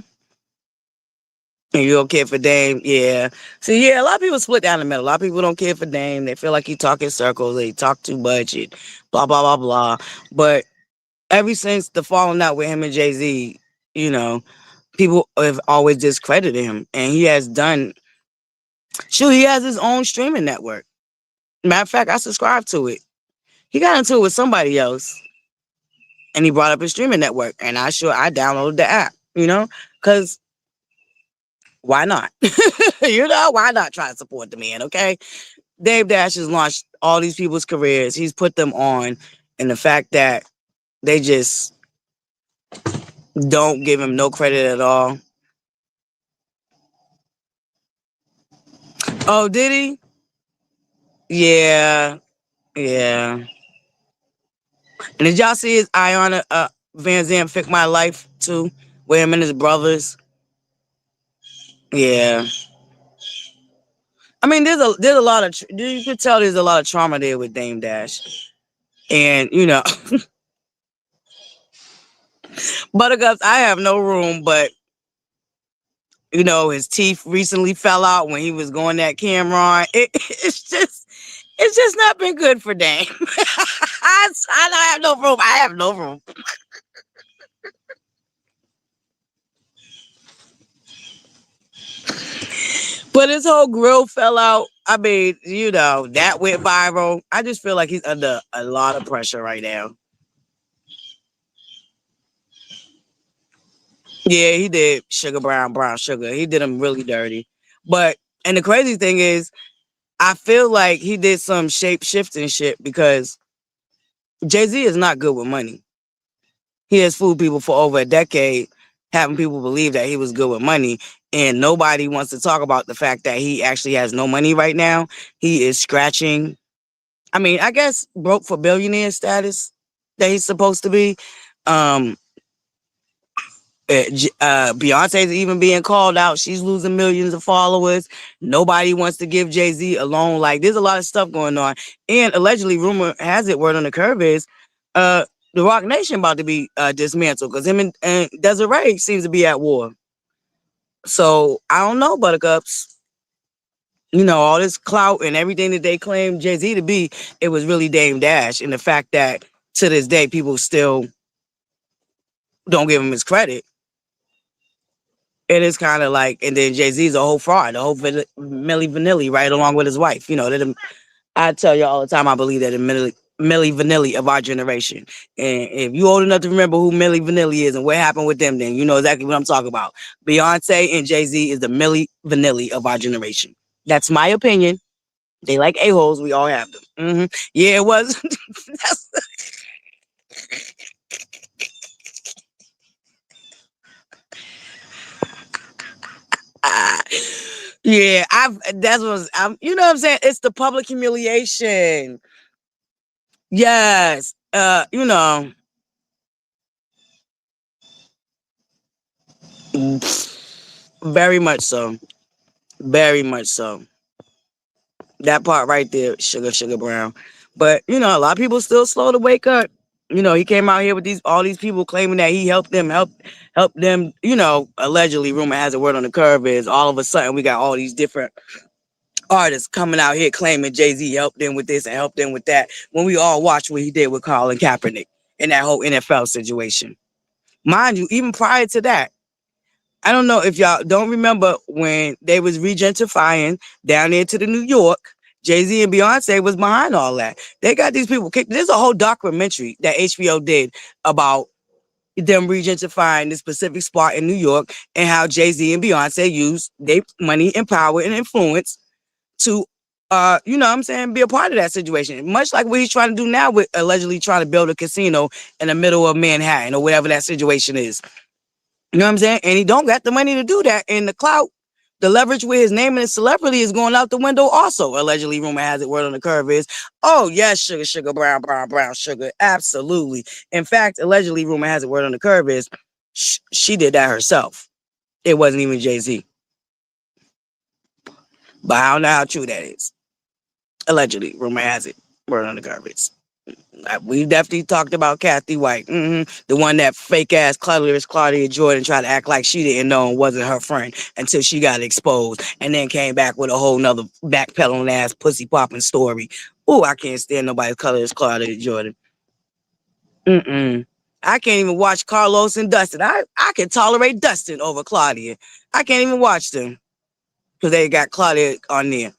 And you don't care for Dame, yeah. See, yeah, a lot of people split down the middle. A lot of people don't care for Dame. They feel like he talk in circles. They talk too much. And blah blah blah blah. But ever since the falling out with him and Jay-Z, you know, people have always discredited him, and he has done. Shoot, he has his own streaming network. Matter of fact, I subscribe to it. He got into it with somebody else, and he brought up his streaming network, and I downloaded the app. Because why not? Why not try to support the man? Okay, Dave Dash has launched all these people's careers. He's put them on, and the fact that they just don't give him no credit at all. Oh, did he? Yeah, yeah. And did y'all see his Iona Van Zandt Fick My Life too? With him and his brothers. Yeah. I mean, there's a lot of you can tell there's a lot of trauma there with Dame Dash, and Buttercups. I have no room, but his teeth recently fell out when he was going that Cameron. It's just not been good for Dame. I have no room. I have no room. But his whole grill fell out. I mean, that went viral. I just feel like he's under a lot of pressure right now. Yeah, he did brown sugar. He did him really dirty. And the crazy thing is, I feel like he did some shape shifting shit because Jay-Z is not good with money. He has fooled people for over a decade, having people believe that he was good with money. And nobody wants to talk about the fact that he actually has no money right now. He is scratching. I mean, I guess broke for billionaire status that he's supposed to be. Um, Beyonce's even being called out. She's losing millions of followers. Nobody wants to give Jay-Z a loan. Like, there's a lot of stuff going on. And allegedly, rumor has it, word on the curve is, the Rock Nation about to be dismantled because him and Desiree seems to be at war. So I don't know, Buttercups. All this clout and everything that they claim Jay-Z to be, it was really Dame Dash. And the fact that to this day, people still don't give him his credit. It is kind of like, and then Jay-Z's a whole fraud, a whole Milli Vanilli, right along with his wife. I tell you all the time, I believe that in Milli Vanilli of our generation. And if you old enough to remember who Milli Vanilli is and what happened with them, then you know exactly what I'm talking about. Beyonce and Jay-Z is the Milli Vanilli of our generation. That's my opinion. They like a-holes. We all have them. Yeah, it was. Yeah, you know what I'm saying? It's the public humiliation. Yes. Very much so. Very much so. That part right there, sugar brown. But a lot of people still slow to wake up. He came out here with all these people claiming that he helped them. Allegedly, rumor has a word on the curve is all of a sudden we got all these different artists coming out here claiming Jay-Z helped them with this and helped them with that. When we all watched what he did with Colin Kaepernick in that whole NFL situation. Mind you, even prior to that, I don't know if y'all don't remember when they was regentrifying down there to the New York. Jay-Z and Beyonce was behind all that. They got these people kicked. There's a whole documentary that HBO did about them regentrifying this specific spot in New York and how Jay-Z and Beyonce used their money and power and influence to, what I'm saying, be a part of that situation. Much like what he's trying to do now with allegedly trying to build a casino in the middle of Manhattan or whatever that situation is. You know what I'm saying? And he don't got the money to do that. And the clout, the leverage with his name and his celebrity is going out the window also. Allegedly, rumor has it, word on the curve is, oh, yes, sugar, brown, sugar. Absolutely. In fact, allegedly, rumor has it, word on the curve is, she did that herself. It wasn't even Jay-Z. But I don't know how true that is. Allegedly, rumor has it, word on the curve is. We definitely talked about Kathy White, the one that fake ass Claudia Jordan tried to act like she didn't know and wasn't her friend until she got exposed, and then came back with a whole nother backpedaling ass pussy popping story. Oh, I can't stand nobody's colorless Claudia Jordan. I can't even watch Carlos and Dustin. I can tolerate Dustin over Claudia. I can't even watch them because they got Claudia on there.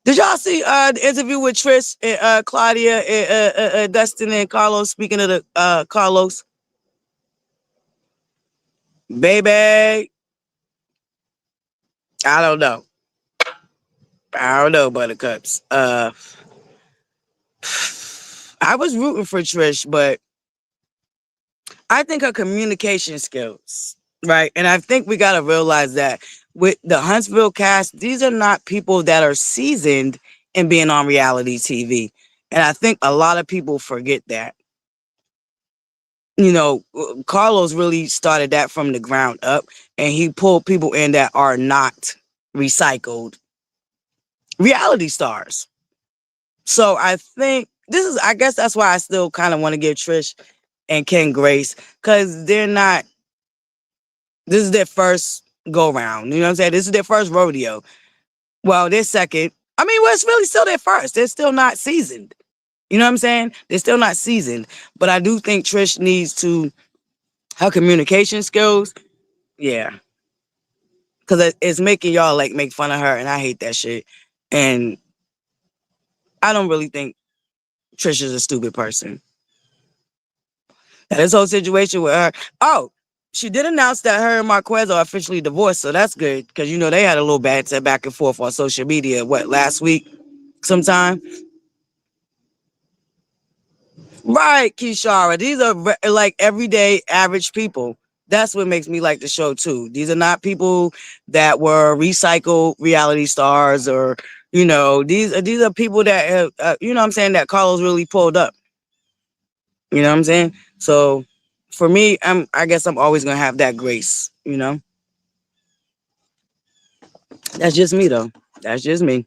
Did y'all see the interview with Trish and Claudia and Dustin and Carlos? Speaking of the Carlos, baby, I don't know. Buttercups. I was rooting for Trish, but I think her communication skills, right? And I think we gotta realize that with the Huntsville cast, these are not people that are seasoned in being on reality TV. And I think a lot of people forget that. Carlos really started that from the ground up, and he pulled people in that are not recycled reality stars. So I think I guess that's why I still kind of want to give Trish and Ken grace, because this is their first go round. You know what I'm saying? This is their first rodeo. Well, their second. I mean, well, it's really still their first. They're still not seasoned. You know what I'm saying? They're still not seasoned. But I do think Trish needs to, her communication skills, yeah. Because it's making y'all like make fun of her, and I hate that shit. And I don't really think Trish is a stupid person. This whole situation with her. Oh, she did announce that her and Marquez are officially divorced, so that's good, because they had a little bad set back and forth on social media. What, last week, sometime? Right, Kishara. These are like everyday average people. That's what makes me like the show too. These are not people that were recycled reality stars, or these are people that have, what I'm saying, that Carlos really pulled up. You know what I'm saying? So for me, I guess I'm always gonna have that grace. That's just me though. That's just me.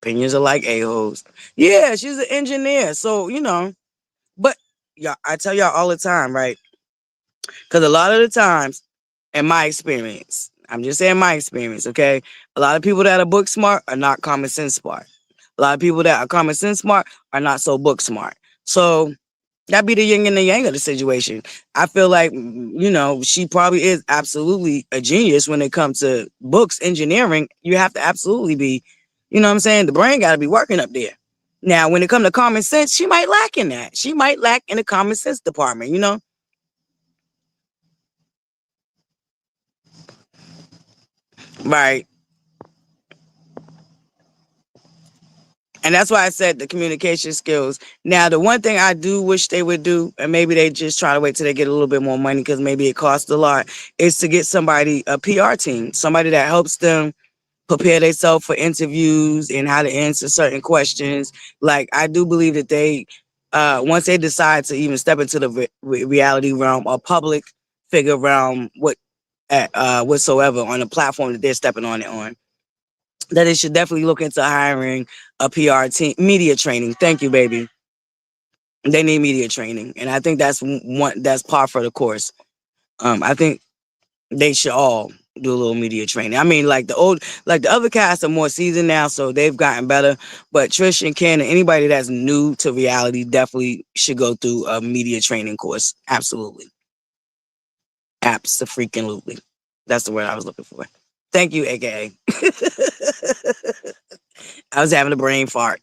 Opinions are like a-holes. Yeah, she's an engineer, so But yeah, I tell y'all all the time, right? Because a lot of the times, in my experience, I'm just saying my experience, okay? A lot of people that are book smart are not common sense smart. A lot of people that are common sense smart are not so book smart. So that be the yin and the yang of the situation. I feel like, she probably is absolutely a genius when it comes to books, engineering. You have to absolutely be, what I'm saying? The brain got to be working up there. Now, when it comes to common sense, she might lack in that. She might lack in the common sense department. Right. And that's why I said the communication skills. Now, the one thing I do wish they would do, and maybe they just try to wait till they get a little bit more money, because maybe it costs a lot, is to get somebody, a PR team, somebody that helps them prepare themselves for interviews and how to answer certain questions. Like, I do believe that they, once they decide to even step into the reality realm or public figure realm, whatsoever, on the platform that they're stepping on it on, that they should definitely look into hiring a PR team, media training. Thank you, baby. They need media training, and I think that's par for the course. I think they should all do a little media training. I mean, like the other cast are more seasoned now, so they've gotten better. But Trish and Ken and anybody that's new to reality definitely should go through a media training course. Absolutely, absolutely. That's the word I was looking for. Thank you, AKA. I was having a brain fart.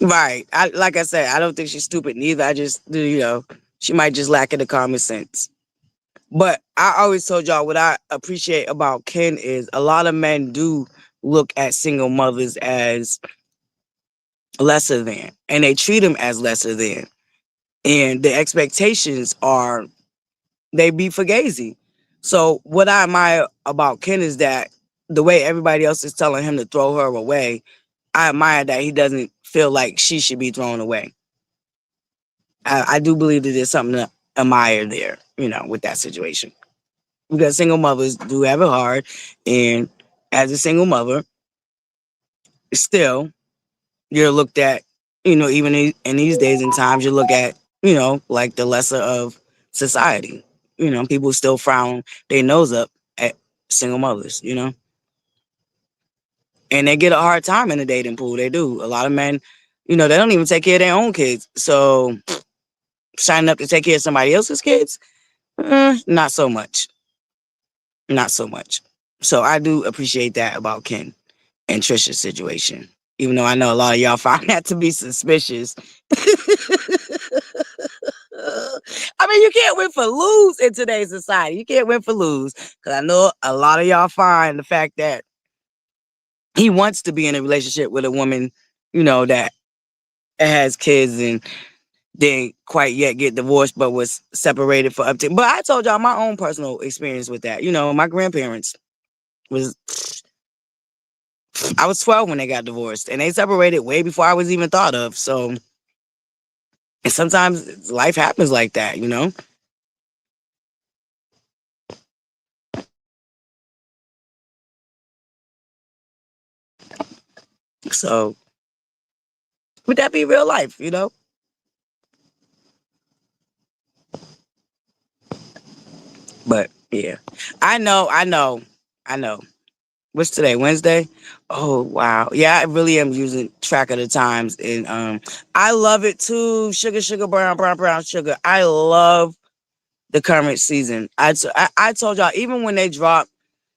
Right. Like I said, I don't think she's stupid neither. I just do, she might just lack in the common sense. But I always told y'all what I appreciate about Ken is a lot of men do look at single mothers as lesser than, and they treat them as lesser than. And the expectations are they be fugazi. So what I admire about Ken is that the way everybody else is telling him to throw her away, I admire that he doesn't feel like she should be thrown away. I do believe that there's something to admire there, with that situation. Because single mothers do have it hard. And as a single mother, still, you're looked at, even in these days and times, you look at, like the lesser of society. People still frown their nose up at single mothers. And they get a hard time in the dating pool. They do. A lot of men, they don't even take care of their own kids. So signing up to take care of somebody else's kids, not so much. Not so much. So I do appreciate that about Ken and Trisha's situation. Even though I know a lot of y'all find that to be suspicious. I mean, you can't win for lose in today's society. You can't win for lose. Because I know a lot of y'all find the fact that he wants to be in a relationship with a woman, that has kids and didn't quite yet get divorced, but was separated for up to. But I told y'all my own personal experience with that. My grandparents was I was 12 when they got divorced, and they separated way before I was even thought of. So, and sometimes life happens like that, you know? So, would that be real life, you know? But yeah, I know. What's today? Wednesday? Oh wow. Yeah, I really am using track of the times, and I love it too. Sugar, sugar, brown, brown, brown, sugar. I love the current season. I told y'all, even when they dropped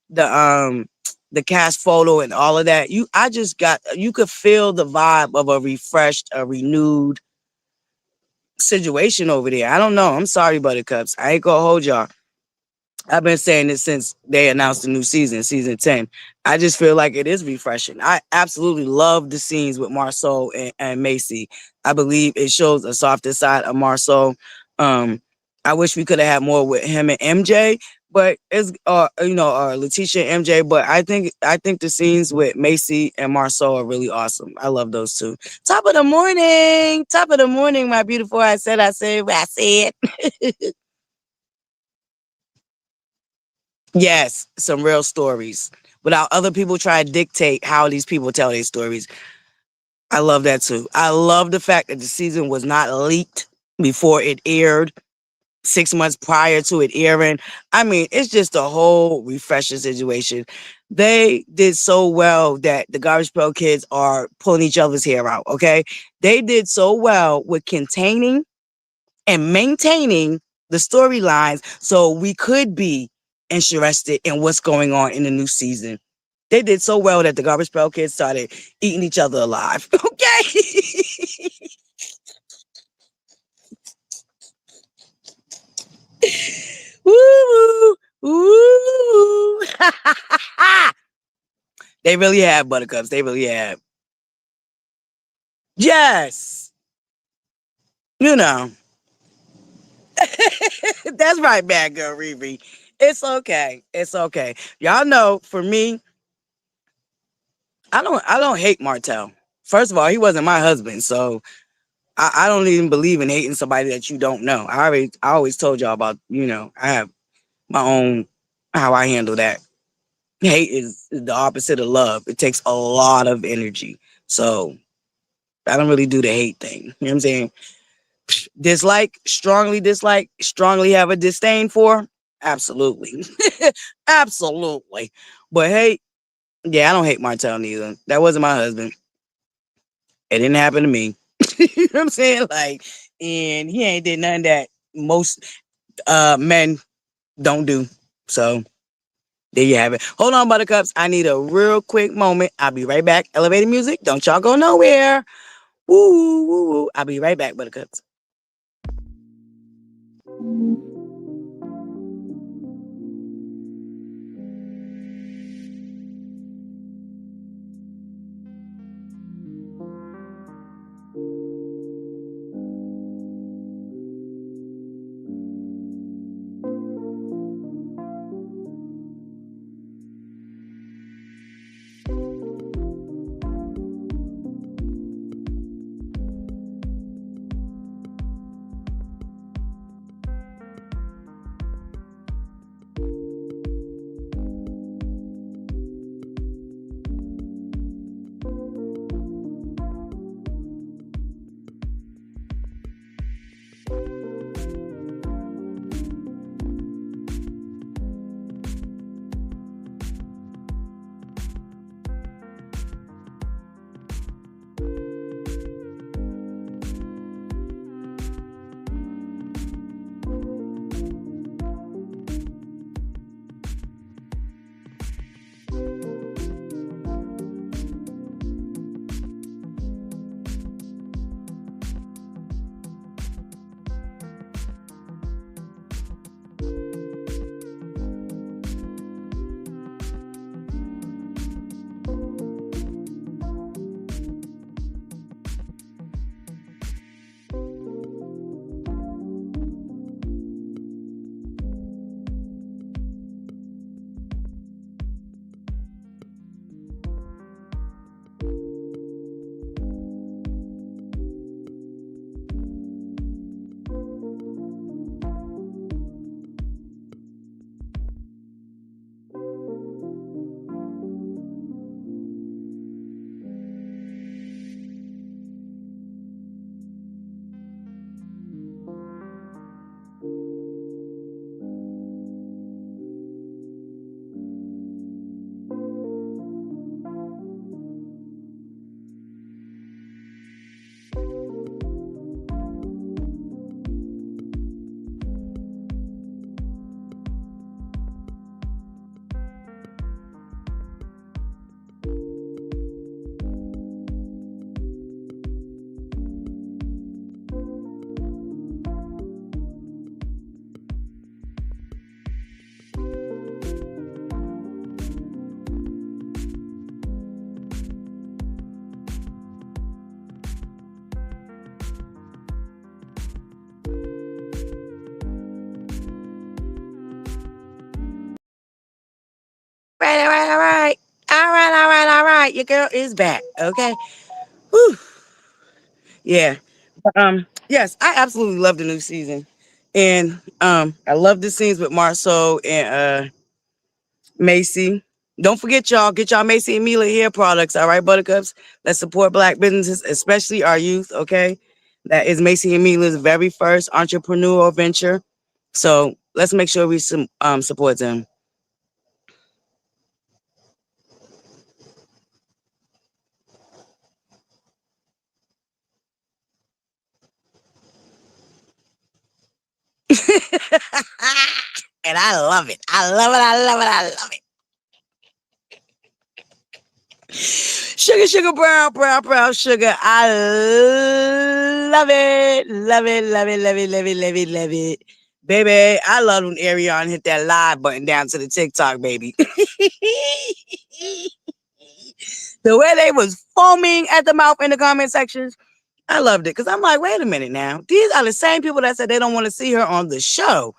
the cast photo and all of that, you could feel the vibe of a refreshed, a renewed situation over there. I don't know. I'm sorry, Buttercups. I ain't gonna hold y'all. I've been saying this since they announced the new season, season 10. I just feel like it is refreshing. I absolutely love the scenes with Marceau and Macy. I believe it shows a softer side of Marceau. Um, I wish we could have had more with him and MJ, but it's Letitia and MJ. But I think the scenes with Macy and Marceau are really awesome. I love those two. Top of the morning, my beautiful. I said what I said. Yes, some real stories without other people trying to dictate how these people tell their stories. I love that too. I love the fact that the season was not leaked before it aired, 6 months prior to it airing. I mean, it's just a whole refreshing situation. They did so well that the Garbage Pail Kids are pulling each other's hair out, okay? They did so well with containing and maintaining the storylines so we could be interested in what's going on in the new season. They did so well that the Garbage Pail Kids started eating each other alive. Okay. Woo woo. They really have Buttercups. They really have. Yes. You know. That's right, bad girl Riri. It's okay. It's okay. Y'all know for me, I don't hate Martell. First of all, he wasn't my husband, so I don't even believe in hating somebody that you don't know. I always told y'all about, I have my own how I handle that. Hate is the opposite of love. It takes a lot of energy. So I don't really do the hate thing. You know what I'm saying? Dislike, strongly have a disdain for. Absolutely. Absolutely. But hate, yeah, I don't hate Martell neither. That wasn't my husband. It didn't happen to me. You know what I'm saying? Like, and he ain't did nothing that most men don't do. So there you have it. Hold on, Buttercups. I need a real quick moment. I'll be right back. Elevator music. Don't y'all go nowhere. Woo, woo, woo. I'll be right back, Buttercups. right, all right, all right. All right, all right, all right. Your girl is back. Okay. Whew. Yeah. Yes, I absolutely love the new season. And I love the scenes with Marceau and Macy. Don't forget, y'all, get y'all Macy and Mila hair products. All right, Buttercups. Let's support Black businesses, especially our youth. Okay. That is Macy and Mila's very first entrepreneurial venture. So let's make sure we support them. And I love it. I love it. I love it. I love it. Sugar, sugar, brown, brown, brown, sugar. I love it. Love it. Love it. Love it. Love it. Love it. Love it. Baby, I love when Arion hit that live button down to the TikTok, baby. The way they was foaming at the mouth in the comment sections, I loved it. Because I'm like, wait a minute now. These are the same people that said they don't want to see her on the show.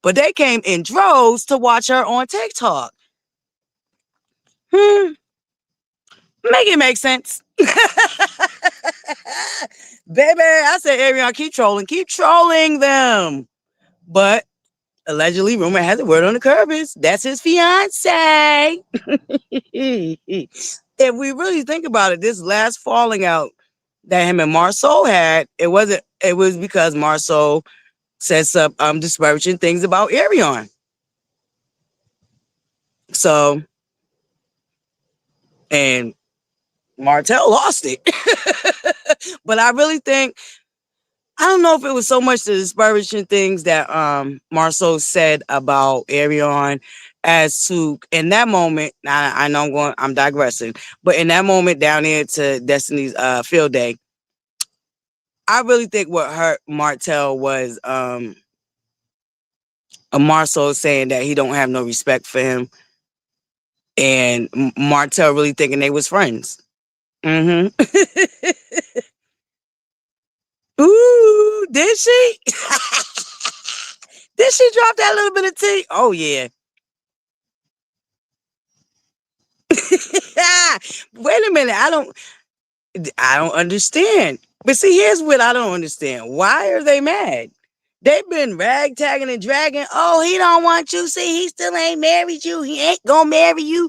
But they came in droves to watch her on TikTok. Make it make sense. Baby, I said, Arion, keep trolling them. But allegedly, rumor has it, word on the curb is that's his fiance. If we really think about it, this last falling out that him and Marceau had, it was because Marceau said some disparaging things about Arion. So, and Martell lost it. But I really think, I don't know if it was so much the disparaging things that Marceau said about Arion as to in that moment. I know I'm digressing, but in that moment down there to Destiny's field day, I really think what hurt Martell was a Marceau saying that he don't have no respect for him, and Martell really thinking they was friends. Mm-hmm. Ooh, did she? Did she drop that little bit of tea? Oh yeah. Wait a minute. I don't understand. But see, here's what I don't understand. Why are they mad? They've been ragtagging and dragging. Oh, he don't want you. See, he still ain't married you. He ain't gonna marry you.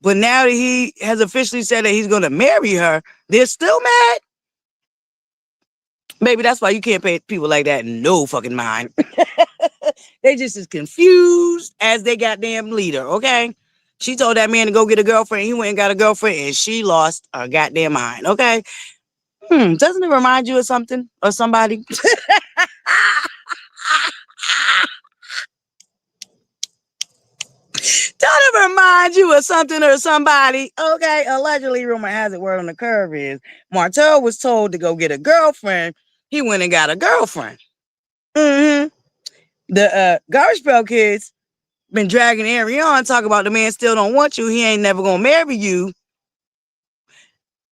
But now that he has officially said that he's gonna marry her, they're still mad. Maybe that's why you can't pay people like that no fucking mind. They just as confused as they goddamn leader, okay? She told that man to go get a girlfriend. He went and got a girlfriend, and she lost her goddamn mind, okay? Doesn't it remind you of something or somebody? Don't it remind you of something or somebody? Okay, allegedly, rumor has it, word on the curve is Martell was told to go get a girlfriend. He went and got a girlfriend. The Garbage Pail Kids been dragging Arion, talk about the man still don't want you. He ain't never gonna marry you.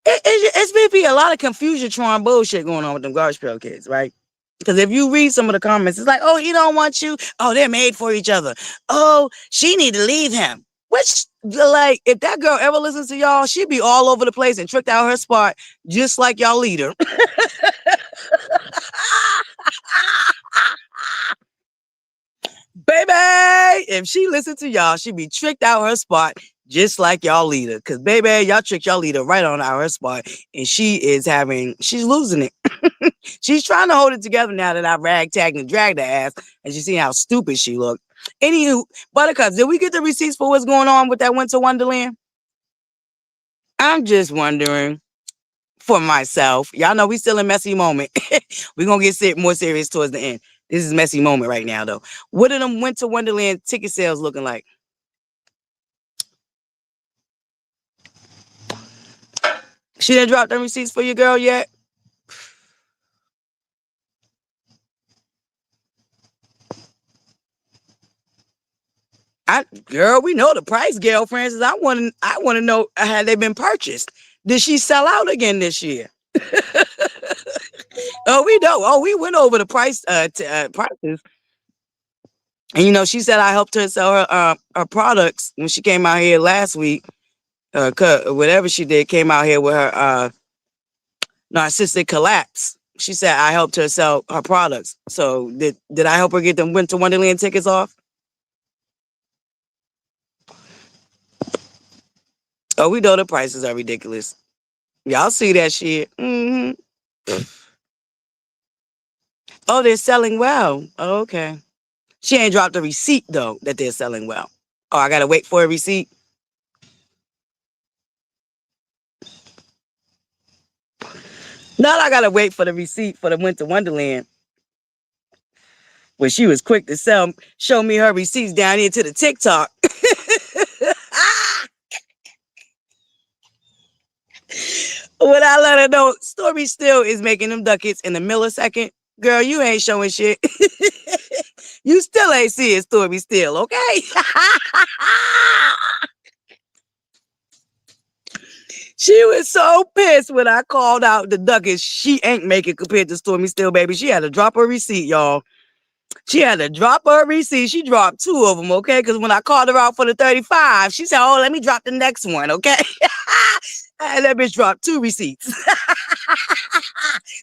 It's been a lot of confusion, trying bullshit going on with them Garbage Pail Kids, right? Because if you read some of the comments, it's like, oh, he don't want you. Oh, they're made for each other. Oh, she need to leave him. Which, like, if that girl ever listens to y'all, she'd be all over the place and tricked out her spot, just like y'all leader. Baby, if she listened to y'all, she'd be tricked out her spot, just like y'all leader. Because, baby, y'all tricked y'all leader right on out her spot, and she's losing it. She's trying to hold it together now that I ragtagged and dragged her ass, and she see how stupid she looked. Anywho, Buttercups, did we get the receipts for what's going on with that Winter Wonderland? I'm just wondering for myself. Y'all know we still in messy moment. We're going to get more serious towards the end. This is messy moment right now, though. What are them Winter Wonderland ticket sales looking like? She didn't drop them receipts for your girl yet? Girl, we know the price, girlfriends. I want to know, had they been purchased? Did she sell out again this year? Oh, we know. Oh, we went over the prices. And she said I helped her sell her products when she came out here last week. Whatever she did, came out here with her narcissistic collapse. She said I helped her sell her products. So did I help her get them Winter Wonderland tickets off? Oh, we know the prices are ridiculous. Y'all see that shit. Oh, they're selling well. Oh, okay. She ain't dropped a receipt though that they're selling well. Oh, I gotta wait for a receipt. Now I gotta wait for the receipt for the Winter Wonderland. When she was quick to show me her receipts down here to the TikTok. When I let her know, Story still is making them ducats in a millisecond. Girl, you ain't showing shit. You still ain't seeing Story still, okay? She was so pissed when I called out the ducats she ain't making compared to Stormy Still, baby. She had to drop her receipt, y'all. She had to drop her receipt. She dropped 2 of them, okay? Because when I called her out for the 35, she said, oh, let me drop the next one, okay? And that bitch dropped 2 receipts.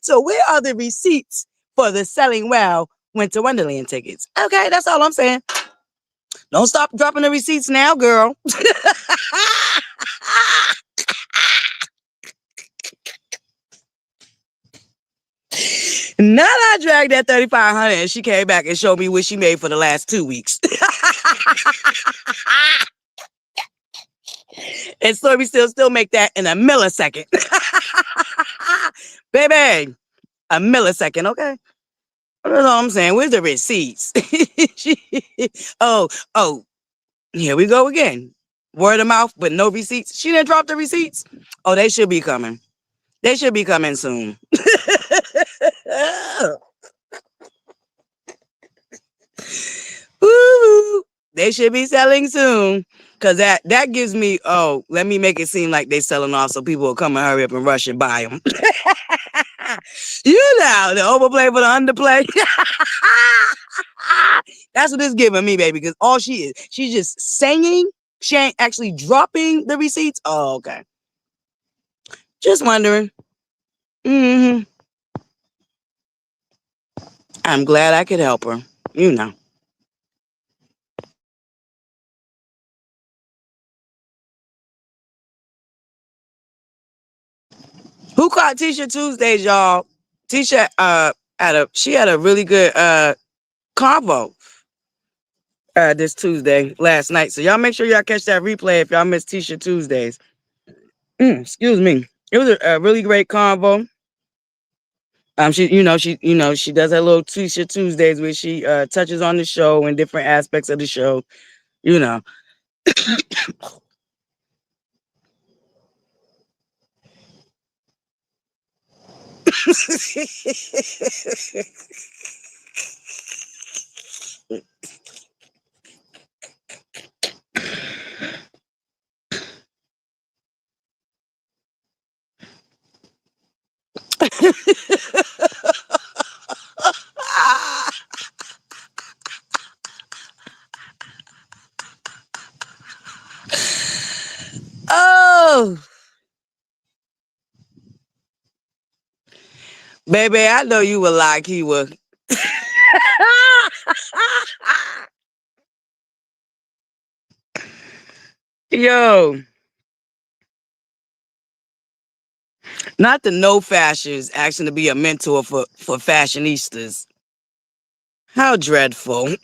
So where are the receipts for the selling well Winter Wonderland tickets? Okay, that's all I'm saying. Don't stop dropping the receipts now, girl. Now I dragged that 3,500 and she came back and showed me what she made for the last 2 weeks. And Stormy still make that in a millisecond. Baby, a millisecond, okay? That's all I'm saying. Where's the receipts? Oh, here we go again. Word of mouth, but no receipts. She didn't drop the receipts. Oh, they should be coming. They should be coming soon. Woo! They should be selling soon. Cause that gives me, let me make it seem like they selling off so people will come and hurry up and rush and buy them. You know, the overplay for the underplay. That's what it's giving me, baby. Because all she is, she's just saying, she ain't actually dropping the receipts. Oh, okay. Just wondering. I'm glad I could help her. You know. Who caught Tisha Tuesdays, y'all? Tisha had a really good convo this Tuesday last night. So y'all make sure y'all catch that replay if y'all missed Tisha Tuesdays. Excuse me. It was a really great convo. She does her little Tisha Tuesdays where she touches on the show and different aspects of the show. You know. Oh, baby, I know you were like he was. Yo, not the no fashions asking to be a mentor for fashionistas. How dreadful.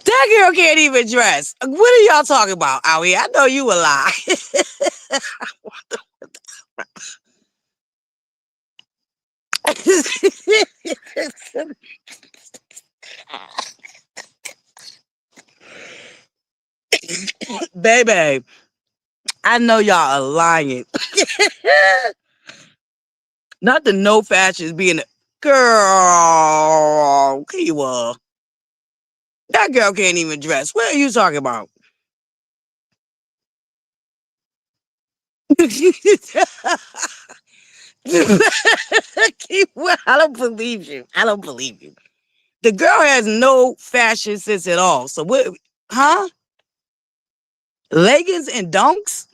That girl can't even dress. What are y'all talking about, Owie? I know you a lie. Baby, I know y'all are lying. Not the no fashions being a girl. You are. That girl can't even dress. What are you talking about? I don't believe you. I don't believe you. The girl has no fashion sense at all. So what? Huh? Leggings and dunks?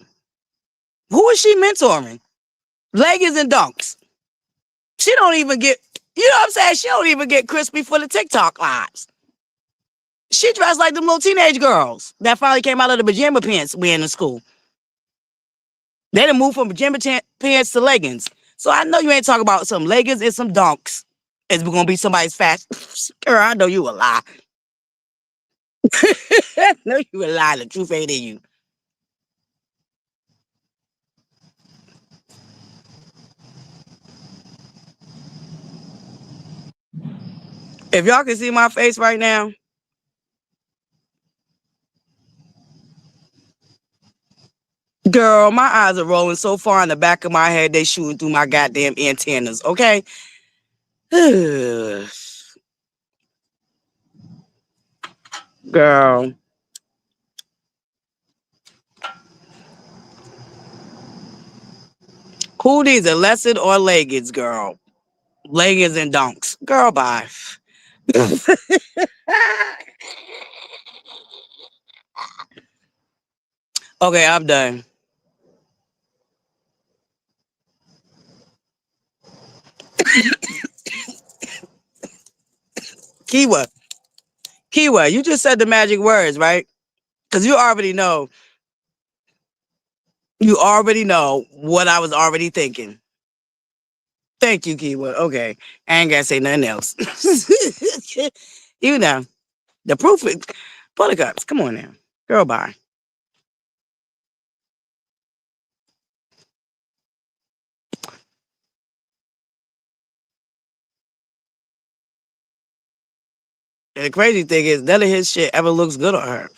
Who is she mentoring? Leggings and dunks. She don't even get, you know what I'm saying? She don't even get crispy for the TikTok lives. She dressed like them little teenage girls that finally came out of the pajama pants wearing in school. They done moved from pajama pants to leggings. So I know you ain't talking about some leggings and some dunks. It's gonna be somebody's fashion. Girl, I know you a lie. I know you a lie. The truth ain't in you. If y'all can see my face right now, girl, my eyes are rolling so far in the back of my head, they shooting through my goddamn antennas, okay? Girl. Who needs a lesson or leggings, girl? Leggings and dunks. Girl, bye. Okay, I'm done. Kiwa. Kiwa, you just said the magic words, right? Because you already know. You already know what I was already thinking. Thank you, Kiwa. Okay. I ain't gotta say nothing else. You know, the proof is ButterCups. Come on now. Girl, bye. And the crazy thing is, none of his shit ever looks good on her.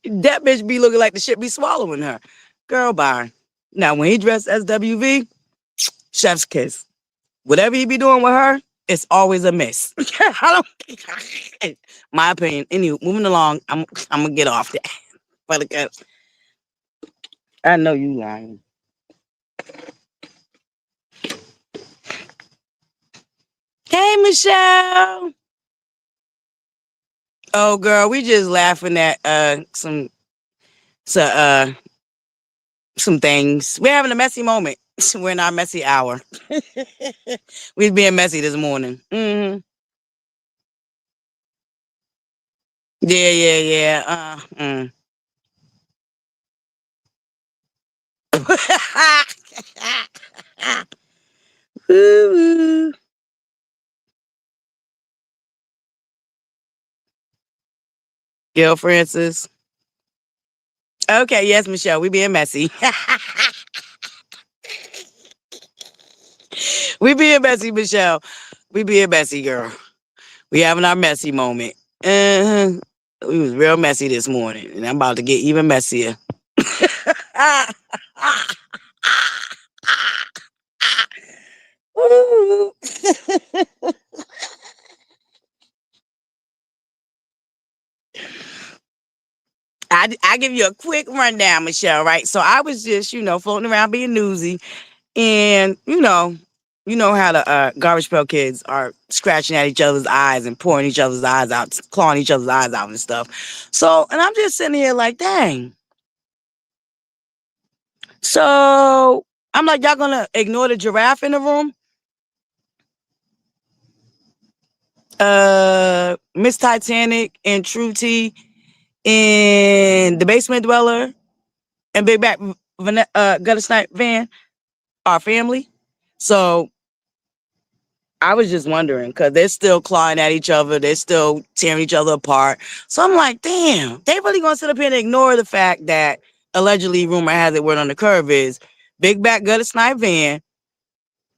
That bitch be looking like the shit be swallowing her. Girl, bye. Now, when he dressed as WV, chef's kiss. Whatever he be doing with her, it's always a miss. I don't. My opinion. Anyway, moving along. I'm gonna get off that. Buttercups. I know you lying. Hey, Michelle. Oh, girl, we just laughing at so some things. We're having a messy moment. We're in our messy hour. We being messy this morning. Yeah, yeah, yeah. Woo-woo. Gail Francis. Okay, yes, Michelle, we being messy. We being messy, Michelle. We being messy, girl. We having our messy moment. We was real messy this morning, and I'm about to get even messier. I give you a quick rundown, Michelle, right? So I was just, floating around being newsy, and you know how the garbage pail kids are scratching at each other's eyes and pouring each other's eyes out, clawing each other's eyes out and stuff. So, and I'm just sitting here like, dang. So I'm like, y'all gonna ignore the giraffe in the room? Miss Titanic and True T and the basement dweller and Big Back Gutter Snipe Van, our family. So I was just wondering because they're still clawing at each other, they're still tearing each other apart. So I'm like, damn, they really gonna sit up here and ignore the fact that allegedly, rumor has it, word on the curve is Big Back Gutter Snipe Van,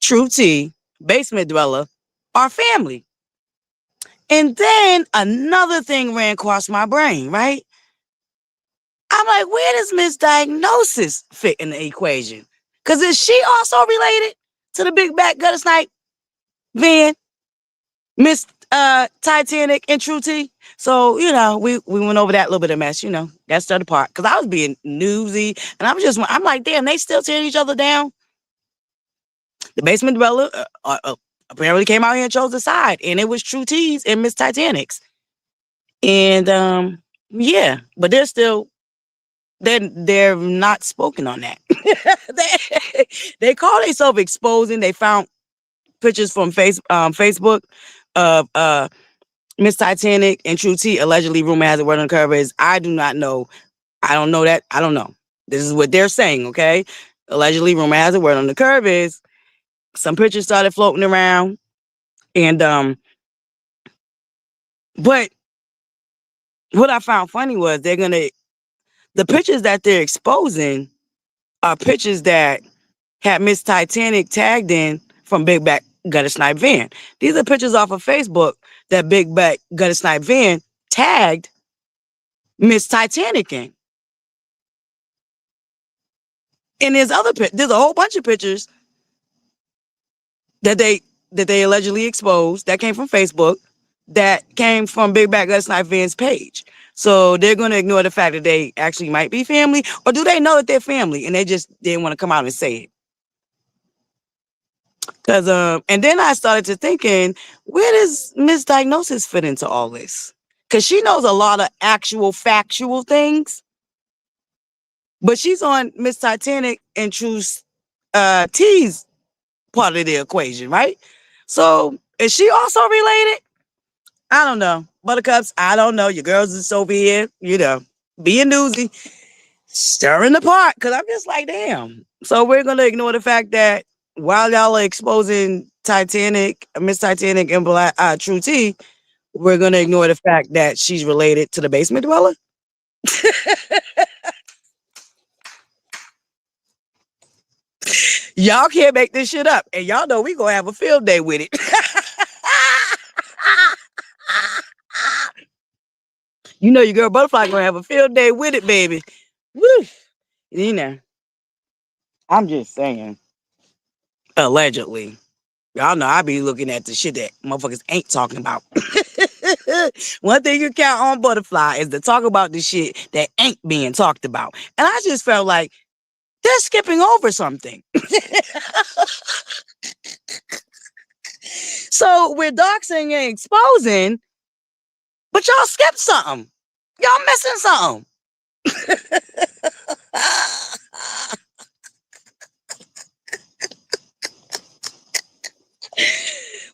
True T, basement dweller, our family. And then another thing ran across my brain, right? I'm like, where does misdiagnosis fit in the equation? Because is she also related to the Big Back Gutter Snipe Van? Miss Titanic and True T. So, we went over that little bit of mess, that's the other part. Because I was being newsy, and I'm like, damn, they still tearing each other down. The basement dweller apparently came out here and chose a side, and it was True T's and Miss Titanic's. And yeah, but they're not spoken on that. they call themselves exposing. They found pictures from Facebook of Miss Titanic and True T. Allegedly, rumor has it word on the cover is I do not know. I don't know that. I don't know. This is what they're saying. Okay, allegedly, rumor has it word on the curve is some pictures started floating around, and but what I found funny was the pictures that they're exposing are pictures that had Miss Titanic tagged in from Big Back Gutter Snipe Van. These are pictures off of Facebook that Big Back Gutter Snipe Van tagged Miss Titanic in. And there's a whole bunch of pictures that they allegedly exposed that came from Facebook that came from Big Back Gutter Snipe Van's page. So they're going to ignore the fact that they actually might be family, or do they know that they're family and they just didn't want to come out and say it? Cause and then I started to thinking, where does misdiagnosis fit into all this? Cause she knows a lot of actual factual things, but she's on Miss Titanic and True T's part of the equation, right? So is she also related? I don't know. Buttercups, I don't know. Your girls is over here, being newsy, stirring the pot. Cause I'm just like, damn. So we're gonna ignore the fact that while y'all are exposing Titanic, Miss Titanic and True T, we're gonna ignore the fact that she's related to the basement dweller. Y'all can't make this shit up, and y'all know we gonna have a field day with it. Your girl ButterFlii gonna have a field day with it, baby. Woo! I'm just saying. Allegedly. Y'all know I be looking at the shit that motherfuckers ain't talking about. One thing you count on ButterFlii is to talk about the shit that ain't being talked about. And I just felt like they're skipping over something. So we're doxing and exposing, but y'all skipped something. Y'all missing something.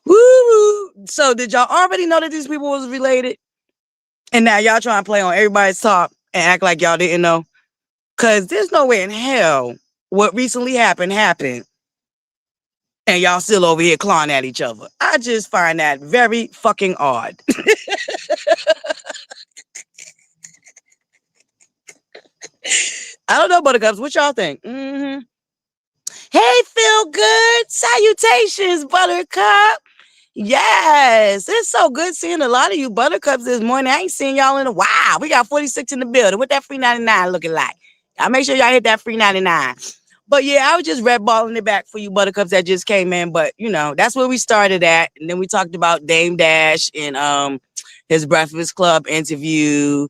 Woo! So did y'all already know that these people was related? And now y'all trying to play on everybody's top and act like y'all didn't know? Because there's no way in hell what recently happened. And y'all still over here clawing at each other. I just find that very fucking odd. I don't know, Buttercups. What y'all think? Mm-hmm. Hey, feel good. Salutations, Buttercup. Yes, it's so good seeing a lot of you Buttercups this morning. I ain't seen y'all in a while. We got 46 in the building. What that free 99 looking like? I'll make sure y'all hit that free 99. But yeah, I was just red balling it back for you Buttercups that just came in. But that's where we started at. And then we talked about Dame Dash and his Breakfast Club interview.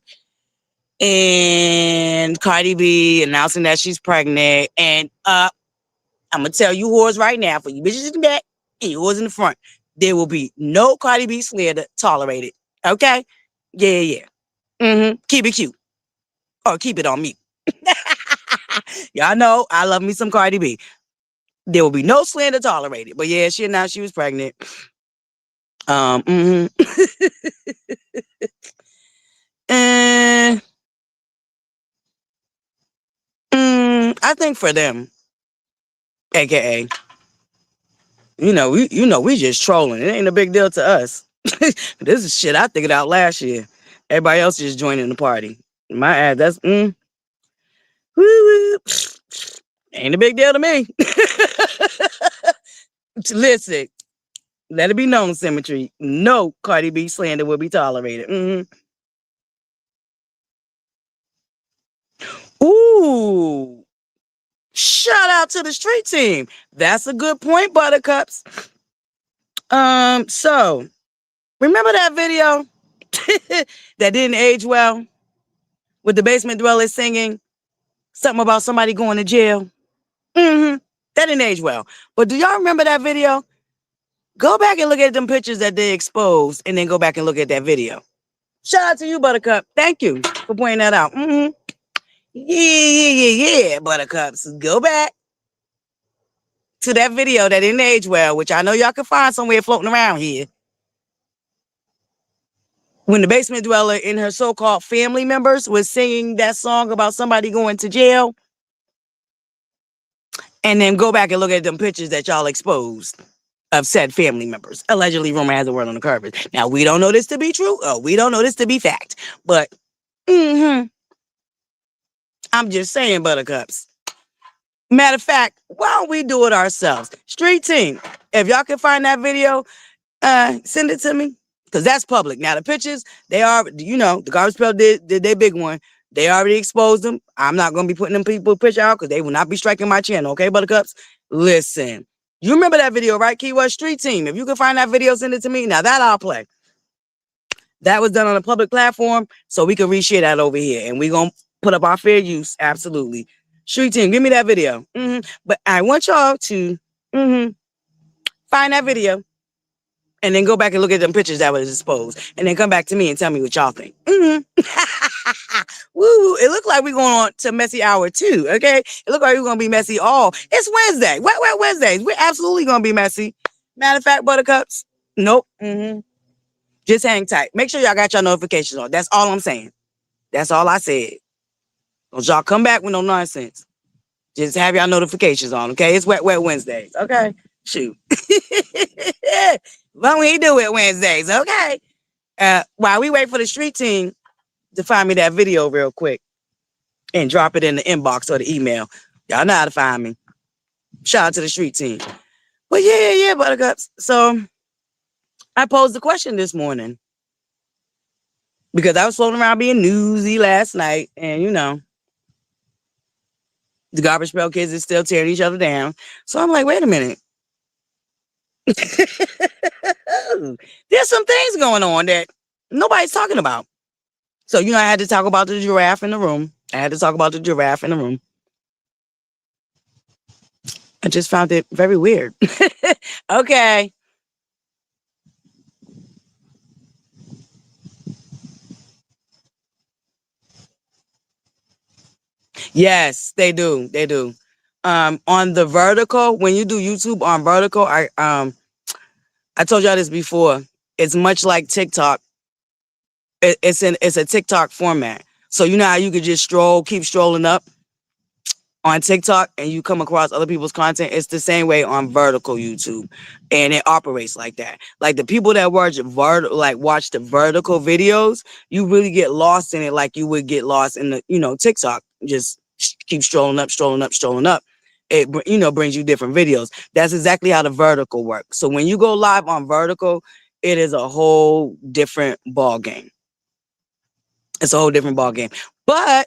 And Cardi B announcing that she's pregnant. And I'm gonna tell you whores right now, for you bitches in the back and you whores in the front, there will be no Cardi B slander tolerated. Okay? Yeah. Keep it cute. Or keep it on me. Y'all know I love me some Cardi B. There will be no slander tolerated. But yeah, she announced she was pregnant. And I think for them, aka, we just trolling. It ain't a big deal to us. This is shit I figured out last year. Everybody else just joining the party. My ad, that's woo. Ain't a big deal to me. Listen, let it be known, Symmetry. No Cardi B slander will be tolerated. Ooh. Shout out to the street team. That's a good point, Buttercups. So Remember that video that didn't age well with the basement dwellers singing something about somebody going to jail? That didn't age well. But do y'all remember that video? Go back and look at them pictures that they exposed and then go back and look at that video. Shout out to you, Buttercup. Thank you for pointing that out. Yeah, Buttercups. Go back to that video that didn't age well, which I know y'all can find somewhere floating around here. When the basement dweller and her so-called family members was singing that song about somebody going to jail. And then go back and look at them pictures that y'all exposed of said family members. Allegedly, rumor has a word on the carpet. Now, we don't know this to be true. We don't know this to be fact. But, I'm just saying, Buttercups. Matter of fact, why don't we do it ourselves? Street team, if y'all can find that video, send it to me. Because that's public. Now, the pictures, they are, the Garbage Pail did their big one. They already exposed them. I'm not going to be putting them people picture out because they will not be striking my channel. Okay, Buttercups? Listen. You remember that video, right? Keyword Street Team. If you can find that video, send it to me. Now, that I'll play. That was done on a public platform, so we can reshare that over here. And we're going to put up our fair use. Absolutely. Street Team, give me that video. But I want y'all to find that video. And then go back and look at them pictures that was exposed. And then come back to me and tell me what y'all think. Woo! It looked like we're going on to messy hour 2, okay? It looked like we're going to be messy all. It's Wednesday. Wet Wednesdays. We're absolutely going to be messy. Matter of fact, Buttercups. Nope. Just hang tight. Make sure y'all got your notifications on. That's all I'm saying. That's all I said. Don't y'all come back with no nonsense. Just have y'all notifications on, okay? It's Wet Wednesdays, okay? Shoot. Why don't we do it Wednesdays, okay? While we wait for the street team to find me that video real quick and drop it in the inbox or the email. Y'all know how to find me. Shout out to the street team. But yeah, Buttercups. So I posed the question this morning because I was floating around being newsy last night, and the Garbage Pail kids is still tearing each other down. So I'm like, wait a minute. There's some things going on that nobody's talking about. So, I had to talk about the giraffe in the room. I just found it very weird. Okay. Yes, they do. They do. On the vertical, when you do YouTube on vertical, I told y'all this before. It's much like TikTok. It's a TikTok format. So you know how you could just keep strolling up on TikTok and you come across other people's content. It's the same way on vertical YouTube, and it operates like that. Like the people that watch the vertical videos, you really get lost in it, like you would get lost in the TikTok. Just keep strolling up. It brings you different videos. That's exactly how the vertical works. So when you go live on vertical, it is a whole different ball game. It's a whole different ball game. But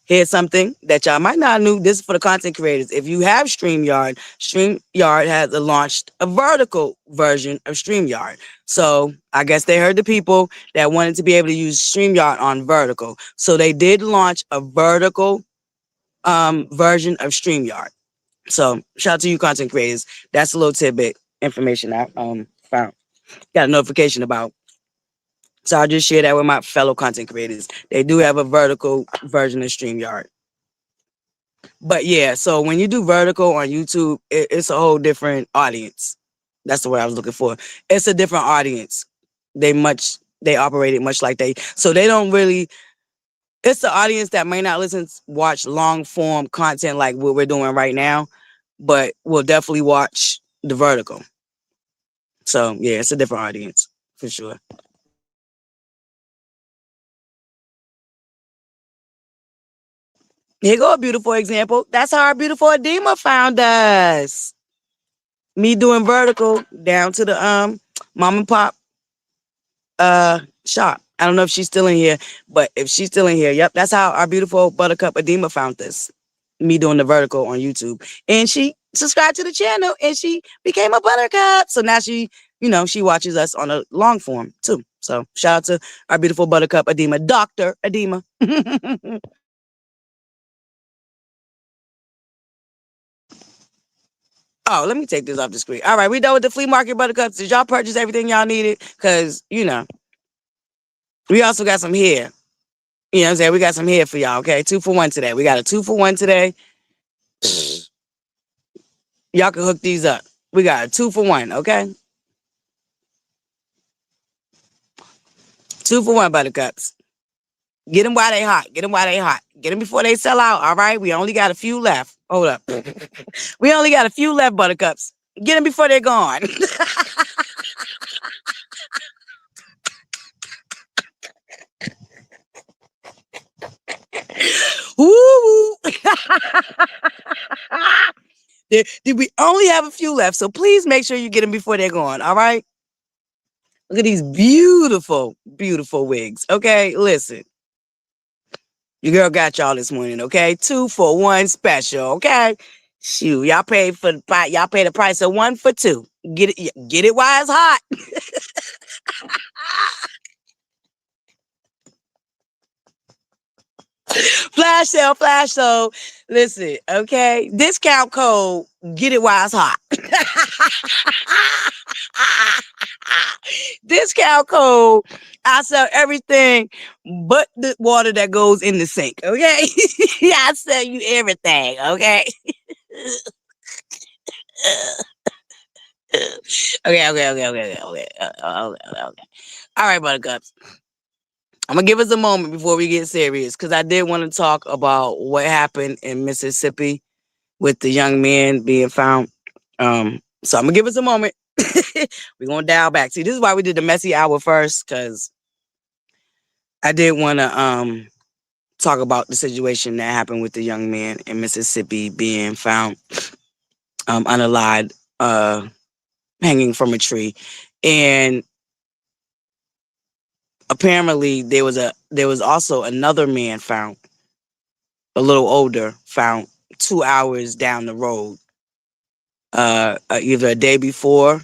here's something that y'all might not know. This is for the content creators. If you have StreamYard, StreamYard has launched a vertical version of StreamYard. So I guess they heard the people that wanted to be able to use StreamYard on vertical. So they did launch a vertical version of StreamYard. So shout out to you content creators. That's a little tidbit information I found. Got a notification about. So I'll just share that with my fellow content creators. They do have a vertical version of StreamYard. But yeah, so when you do vertical on YouTube, it's a whole different audience. That's the word I was looking for. It's a different audience. They operate it much like so they don't really, it's the audience that may not watch long form content like what we're doing right now, but will definitely watch the vertical. So yeah, it's a different audience for sure. Here go a beautiful example. That's how our beautiful Adema found us. Me doing vertical down to the mom and pop shop. I don't know if she's still in here, but if she's still in here, yep, that's how our beautiful Buttercup Adema found us. Me doing the vertical on YouTube. And she subscribed to the channel and she became a Buttercup. So now she she watches us on a long form too. So shout out to our beautiful buttercup Adema, Dr. Adema. Oh, let me take this off the screen. All right, we done with the flea market buttercups. Did y'all purchase everything y'all needed? Because, we also got some hair. You know what I'm saying? We got some hair for y'all, okay? 2 for 1 today. We got a 2 for 1 today. Y'all can hook these up. We got a 2 for 1, okay? 2 for 1 buttercups. Get them while they hot. Get them while they hot. Get them before they sell out, all right? We only got a few left. Hold up. We only got a few left, buttercups. Get them before they're gone. Woo! We only have a few left, so please make sure you get them before they're gone, all right? Look at these beautiful, beautiful wigs, okay? Listen, your girl got y'all this morning, okay? 2 for 1 special, okay? Shoot, y'all paid the price of 1 for 2. Get it while it's hot. Flash sale. Listen, okay? Discount code, get it while it's hot. Discount code, I sell everything but the water that goes in the sink, okay? I sell you everything, okay? Okay. All right, buttercups. I'm gonna give us a moment before we get serious, because I did want to talk about what happened in Mississippi with the young man being found. So I'm gonna give us a moment. We're gonna dial back. See, this is why we did the messy hour first, because I did want to talk about the situation that happened with the young man in Mississippi being found unalive, hanging from a tree, and apparently there was also another man found, a little older, found 2 hours down the road, either a day before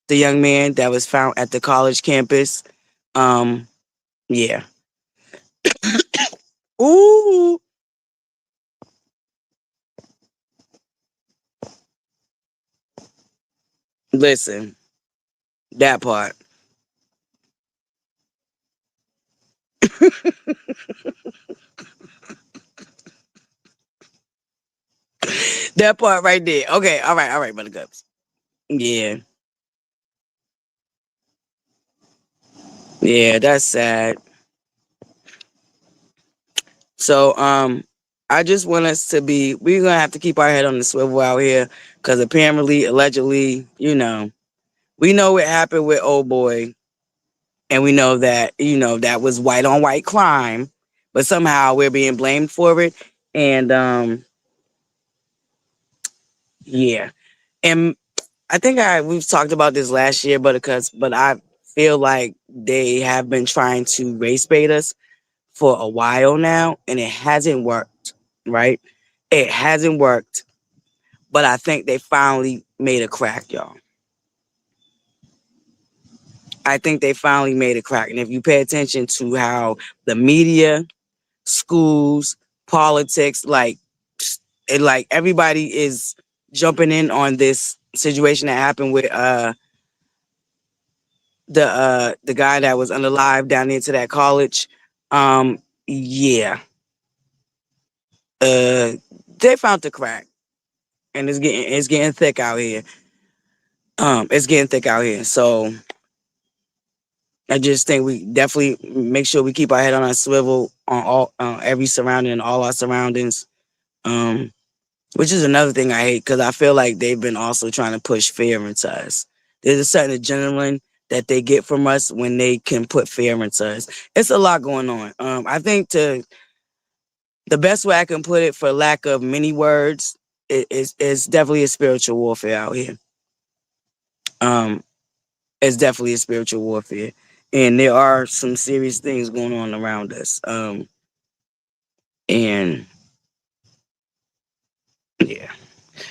the young man that was found at the college campus. Yeah. Ooh. Listen, that part. That part right there. Okay, all right, buttercups. Yeah. Yeah, that's sad. So, I just want us to we're gonna have to keep our head on the swivel out here, because apparently, allegedly, we know what happened with old boy, and we know that, that was white on white crime, but somehow we're being blamed for it. And yeah. And I think we've talked about this last year, but I feel like they have been trying to race bait us for a while now, and it hasn't worked, right? It hasn't worked, but I think they finally made a crack, y'all. I think they finally made a crack. And if you pay attention to how the media, schools, politics, like everybody is jumping in on this situation that happened with the guy that was unalive down into that college. Yeah. They found the crack, and it's getting thick out here. It's getting thick out here. So I just think we definitely make sure we keep our head on our swivel on all every surrounding and all our surroundings. Um, which is another thing I hate, because I feel like they've been also trying to push fear into us. There's a certain adrenaline that they get from us when they can put fear into us. It's a lot going on. I think the best way I can put it, for lack of many words, it's definitely a spiritual warfare out here. Um, it's definitely a spiritual warfare, and there are some serious things going on around us. And yeah.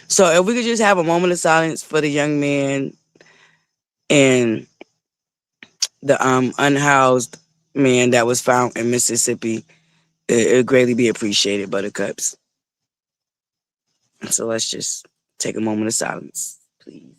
So if we could just have a moment of silence for the young man and the unhoused man that was found in Mississippi. It would greatly be appreciated, Buttercups. So let's just take a moment of silence, please.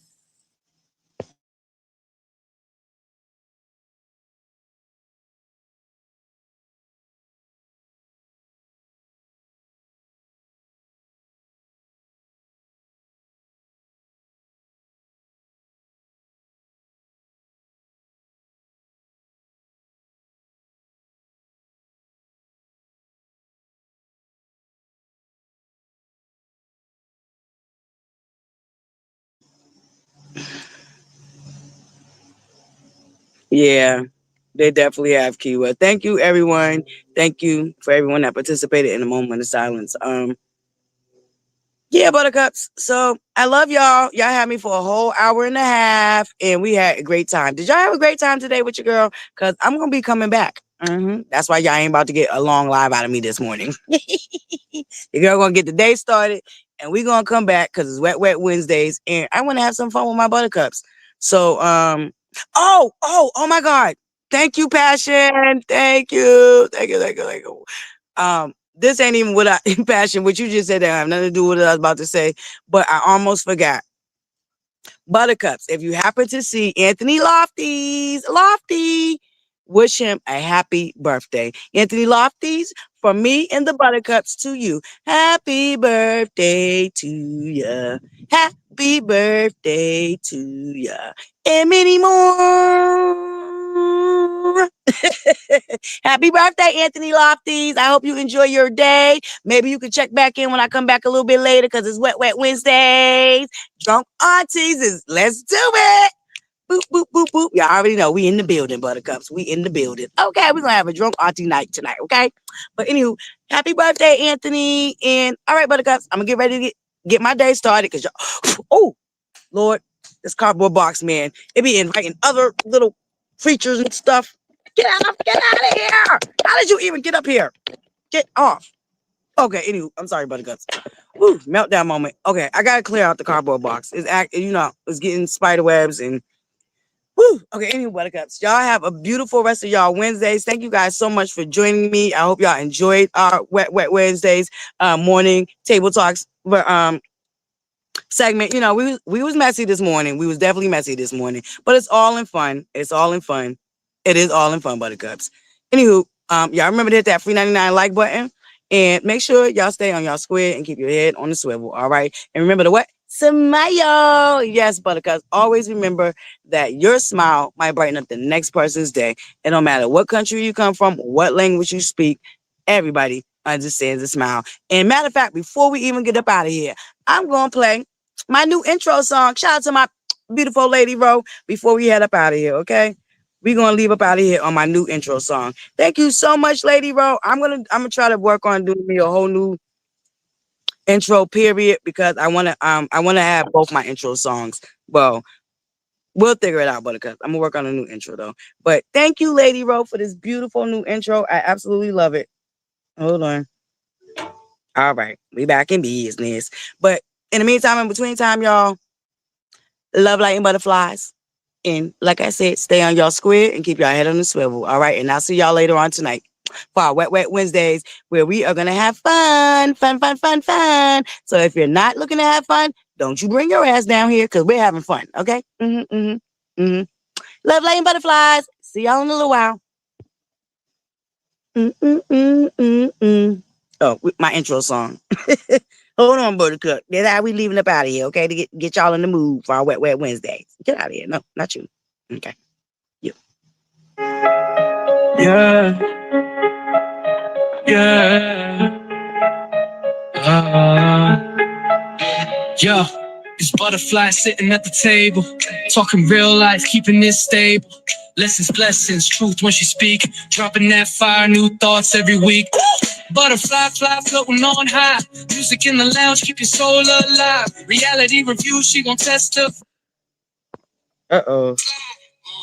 Yeah, they definitely have keyword. Thank you, everyone. Thank you for everyone that participated in the moment of silence. Yeah, Buttercups. So I love y'all. Y'all had me for a whole hour and a half, and we had a great time. Did y'all have a great time today with your girl? Because I'm gonna be coming back. That's why y'all ain't about to get a long live out of me this morning. Your girl gonna get the day started, and we gonna come back because it's wet Wednesdays, and I want to have some fun with my Buttercups. So oh my God! Thank you, Passion. Thank you. This ain't even what I passion. What you just said that have nothing to do with what I was about to say, but I almost forgot. Buttercups, if you happen to see Anthony Lofty, wish him a happy birthday. Anthony Lofties, from me and the Buttercups to you. Happy birthday to ya. Happy birthday to ya. And many more. Happy birthday, Anthony Lofties. I hope you enjoy your day. Maybe you can check back in when I come back a little bit later because it's wet Wednesdays. Drunk aunties is let's do it. Boop, boop, boop, boop. Y'all already know we in the building, Buttercups. We in the building. Okay, we're gonna have a drunk auntie night tonight, okay? But anywho, happy birthday, Anthony. And all right, Buttercups, I'm gonna get ready to get my day started because y'all oh Lord, this cardboard box, man. It be inviting other little creatures and stuff. Get out of here. How did you even get up here? Get off. Okay, anywho, I'm sorry, Buttercups. Woo, meltdown moment. Okay, I gotta clear out the cardboard box. It's getting spider webs and woo. Okay, anyway, Buttercups. Y'all have a beautiful rest of y'all Wednesdays. Thank you guys so much for joining me. I hope y'all enjoyed our wet Wednesdays morning table talks. But segment. We was messy this morning. We was definitely messy this morning, but it's all in fun. It's all in fun. It is all in fun, Buttercups. Anywho, y'all remember to hit that free 99 like button and make sure y'all stay on y'all square and keep your head on the swivel. All right. And remember to what? Smile. Yes, Buttercups. Always remember that your smile might brighten up the next person's day. It don't matter what country you come from, what language you speak. Everybody understands a smile. And matter of fact, before we even get up out of here, I'm going to play my new intro song. Shout out to my beautiful Lady Ro before we head up out of here, okay? We're gonna leave up out of here on my new intro song. Thank you so much, Lady Ro. I'm gonna try to work on doing me a whole new intro period because I wanna have both my intro songs. Well, we'll figure it out, Buttercup. I'm gonna work on a new intro though. But thank you, Lady Ro, for this beautiful new intro. I absolutely love it. Hold on. All right, we back in business. But in the meantime, in between time, y'all, love, light, and butterflies. And like I said, stay on y'all square and keep y'all head on the swivel. All right. And I'll see y'all later on tonight for our wet Wednesdays where we are going to have fun, fun, fun, fun, fun. So if you're not looking to have fun, don't you bring your ass down here because we're having fun. Okay. Love, light, and butterflies. See y'all in a little while. Oh, my intro song. Hold on, Buttercup. That's how we leaving up out of here, okay? To get y'all in the mood for our wet Wednesdays. Get out of here. No, not you. Okay. You. Yeah, yeah. Yo, it's ButterFlii sitting at the table, talking real life, keeping it stable. Lessons, blessings, truth when she speak, dropping that fire, new thoughts every week. ButterFlii, fly, floating on high. Music in the lounge, keep your soul alive. Reality review, she gon' test her. Uh-oh.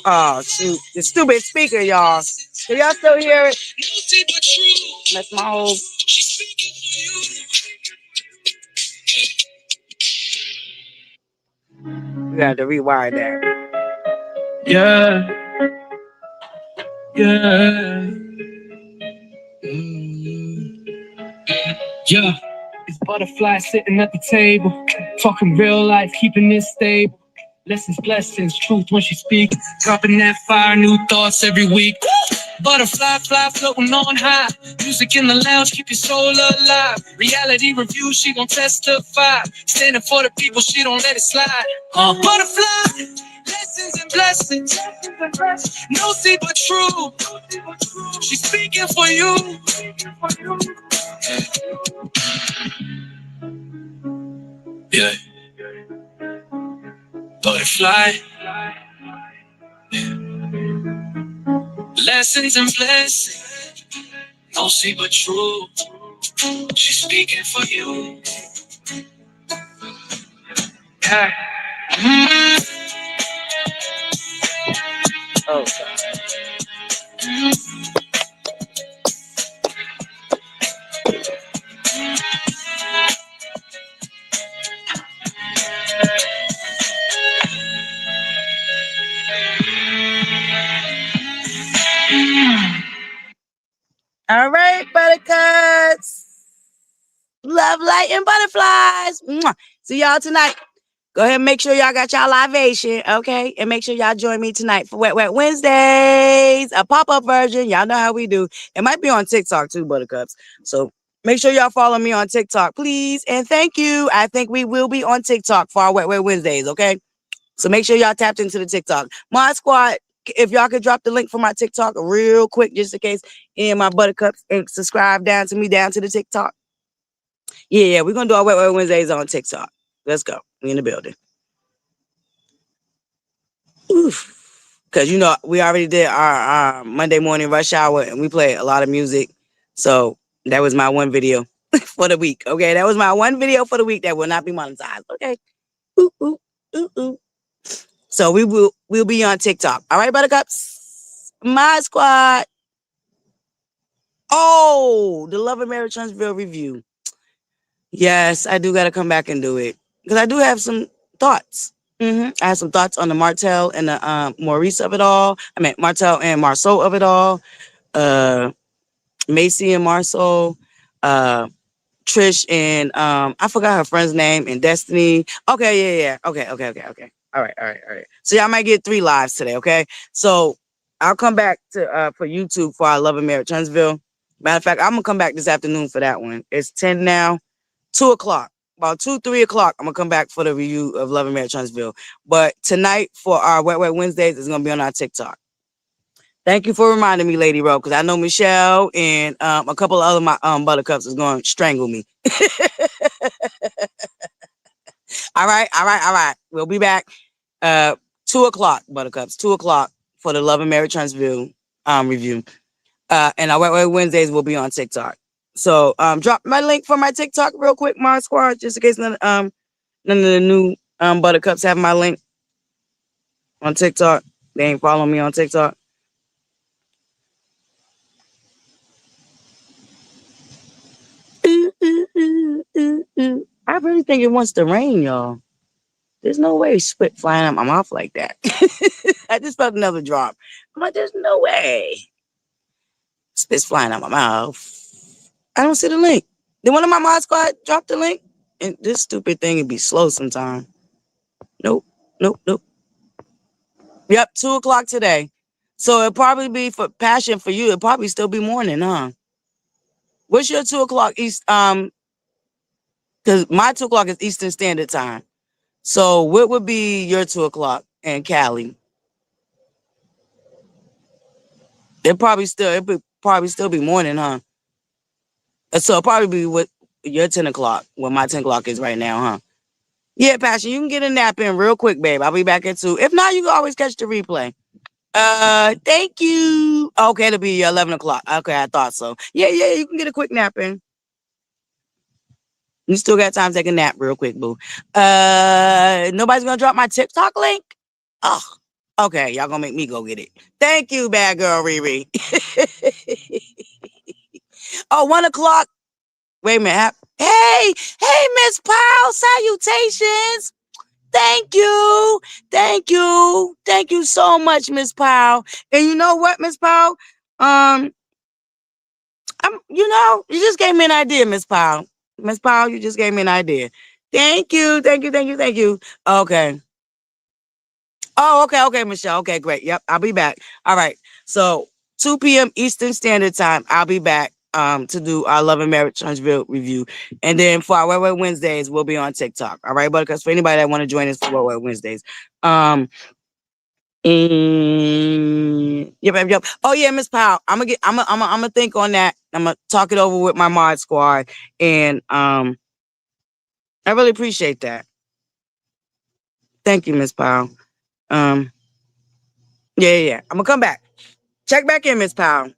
Oh, shoot. The stupid speaker, y'all. Can y'all still hear it? That's my whole... We got to rewire that. Yeah, yeah. Mm. Yeah. It's ButterFlii sitting at the table, talking real life, keeping it stable. Lessons, blessings, truth when she speaks, dropping that fire, new thoughts every week. ButterFlii, fly, floating on high. Music in the lounge, keep your soul alive. Reality review, she gon' testify. Standing for the people, she don't let it slide. ButterFlii, lessons and blessings. No see but true. She's speaking for you. Yeah, ButterFlii, lessons and blessings. No see but true. She's speaking for you. Yeah. Oh. All right, buttercups. Love, light, and butterflies. Mwah. See y'all tonight. Go ahead and make sure y'all got y'all libation, okay? And make sure y'all join me tonight for Wet Wet Wednesdays, a pop-up version. Y'all know how we do. It might be on TikTok too, buttercups. So make sure y'all follow me on TikTok, please. And thank you. I think we will be on TikTok for our Wet Wet Wednesdays, okay? So make sure y'all tapped into the TikTok. My squad, if y'all could drop the link for my TikTok real quick, just in case any of my buttercups ain't subscribe down to the TikTok. Yeah, we're going to do our Wet Wet Wednesdays on TikTok. Let's go. We in the building. Oof. Because, you know, we already did our Monday morning rush hour and we played a lot of music. So that was my one video for the week. Okay, that was my one video for the week that will not be monetized. Okay. Ooh, ooh, ooh, ooh. So we'll be on TikTok. All right, buttercups. My squad. Oh, the Love and Marriage Huntsville review. Yes, I do got to come back and do it because I do have some thoughts. I have some thoughts on the Martell and the Maurice of it all. I mean, Martell and Marceau of it all. Macy and Marceau. Trish and I forgot her friend's name, and Destiny. Okay, yeah. Okay. All right. So y'all might get 3 lives today, okay? So I'll come back to for YouTube for our Love and Marriage Huntsville. Matter of fact, I'm gonna come back this afternoon for that one. It's 10 now, 2 o'clock. About 3 o'clock, I'm gonna come back for the review of Love and Marriage Huntsville. But tonight for our Wet Wet Wednesdays, it's gonna be on our TikTok. Thank you for reminding me, Lady Ro, because I know Michelle and a couple of other my buttercups is going to strangle me. All right. We'll be back 2 o'clock, buttercups, 2 o'clock for the Love and Marriage Huntsville review. And our Wet Wet Wednesdays will be on TikTok. So drop my link for my TikTok real quick, my squad, just in case none of the new buttercups have my link on TikTok. They ain't following me on TikTok. I really think it wants to rain, y'all. There's no way spit flying out my mouth like that. I just felt another drop. I'm like, there's no way. Spit's flying out my mouth. I don't see the link. Did one of my mod squad drop the link? And this stupid thing would be slow sometime. Nope. Yep, 2 o'clock today. So it'll probably be for passion for you. It'll probably still be morning, huh? What's your 2 o'clock East? Because my 2 o'clock is Eastern Standard Time. So what would be your 2 o'clock in Cali? It'd probably still be morning, huh? So it'll probably be what your 10 o'clock, what my 10 o'clock is right now, huh? Yeah, Passion, you can get a nap in real quick, babe. I'll be back at 2. If not, you can always catch the replay. Thank you. Okay, it'll be 11 o'clock. Okay, I thought so. Yeah, you can get a quick nap in. You still got time to take a nap real quick, boo. Nobody's gonna drop my TikTok link? Oh, okay, y'all gonna make me go get it. Thank you, bad girl Riri. Oh, 1 o'clock. Wait a minute. Hey, Miss Powell, salutations. Thank you. Thank you. Thank you so much, Miss Powell. And you know what, Miss Powell? You just gave me an idea, Miss Powell. Miss Powell, you just gave me an idea. Thank you. Thank you. Thank you. Thank you. Okay. Oh, okay. Okay, Michelle. Okay, great. Yep. I'll be back. All right. So 2 p.m. Eastern Standard Time, I'll be back to do our Love and Marriage Huntsville review. And then for our Wet Wet Wednesdays, we'll be on TikTok. All right, because for anybody that want to join us for Wet Wet Wednesdays. Yep. Oh yeah, Miss Powell. I'm gonna think on that. I'm gonna talk it over with my mod squad. And I really appreciate that. Thank you, Miss Powell. Yeah. I'm gonna come back. Check back in, Miss Powell.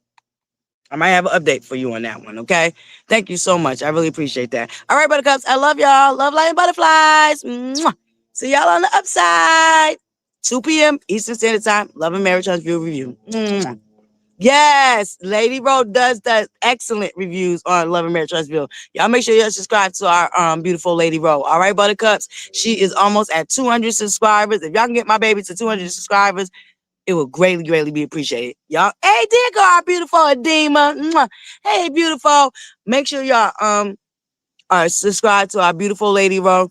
I might have an update for you on that one, okay? Thank you so much. I really appreciate that. All right, Buttercups. I love y'all. Love, light, and butterflies. Mwah. See y'all on the upside. 2 p.m. Eastern Standard Time. Love and Marriage Huntsville review. Mwah. Yes, Lady Rowe does excellent reviews on Love and Marriage Huntsville. Y'all make sure y'all subscribe to our beautiful Lady Rowe. All right, Buttercups. She is almost at 200 subscribers. If y'all can get my baby to 200 subscribers, it will greatly, greatly be appreciated. Y'all, hey, there go our beautiful Adema. Mwah. Hey, beautiful. Make sure y'all are subscribed to our beautiful Lady Rowe.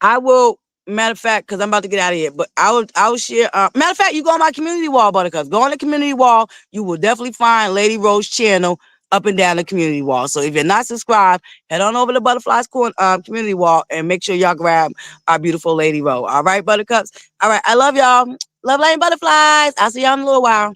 I will, matter of fact, because I'm about to get out of here, but I will share. Matter of fact, you go on my community wall, Buttercups. Go on the community wall. You will definitely find Lady Rowe's channel up and down the community wall. So if you're not subscribed, head on over to Butterflies community wall and make sure y'all grab our beautiful Lady Rowe. All right, Buttercups. All right, I love y'all. Love, light, and butterflies. I'll see y'all in a little while.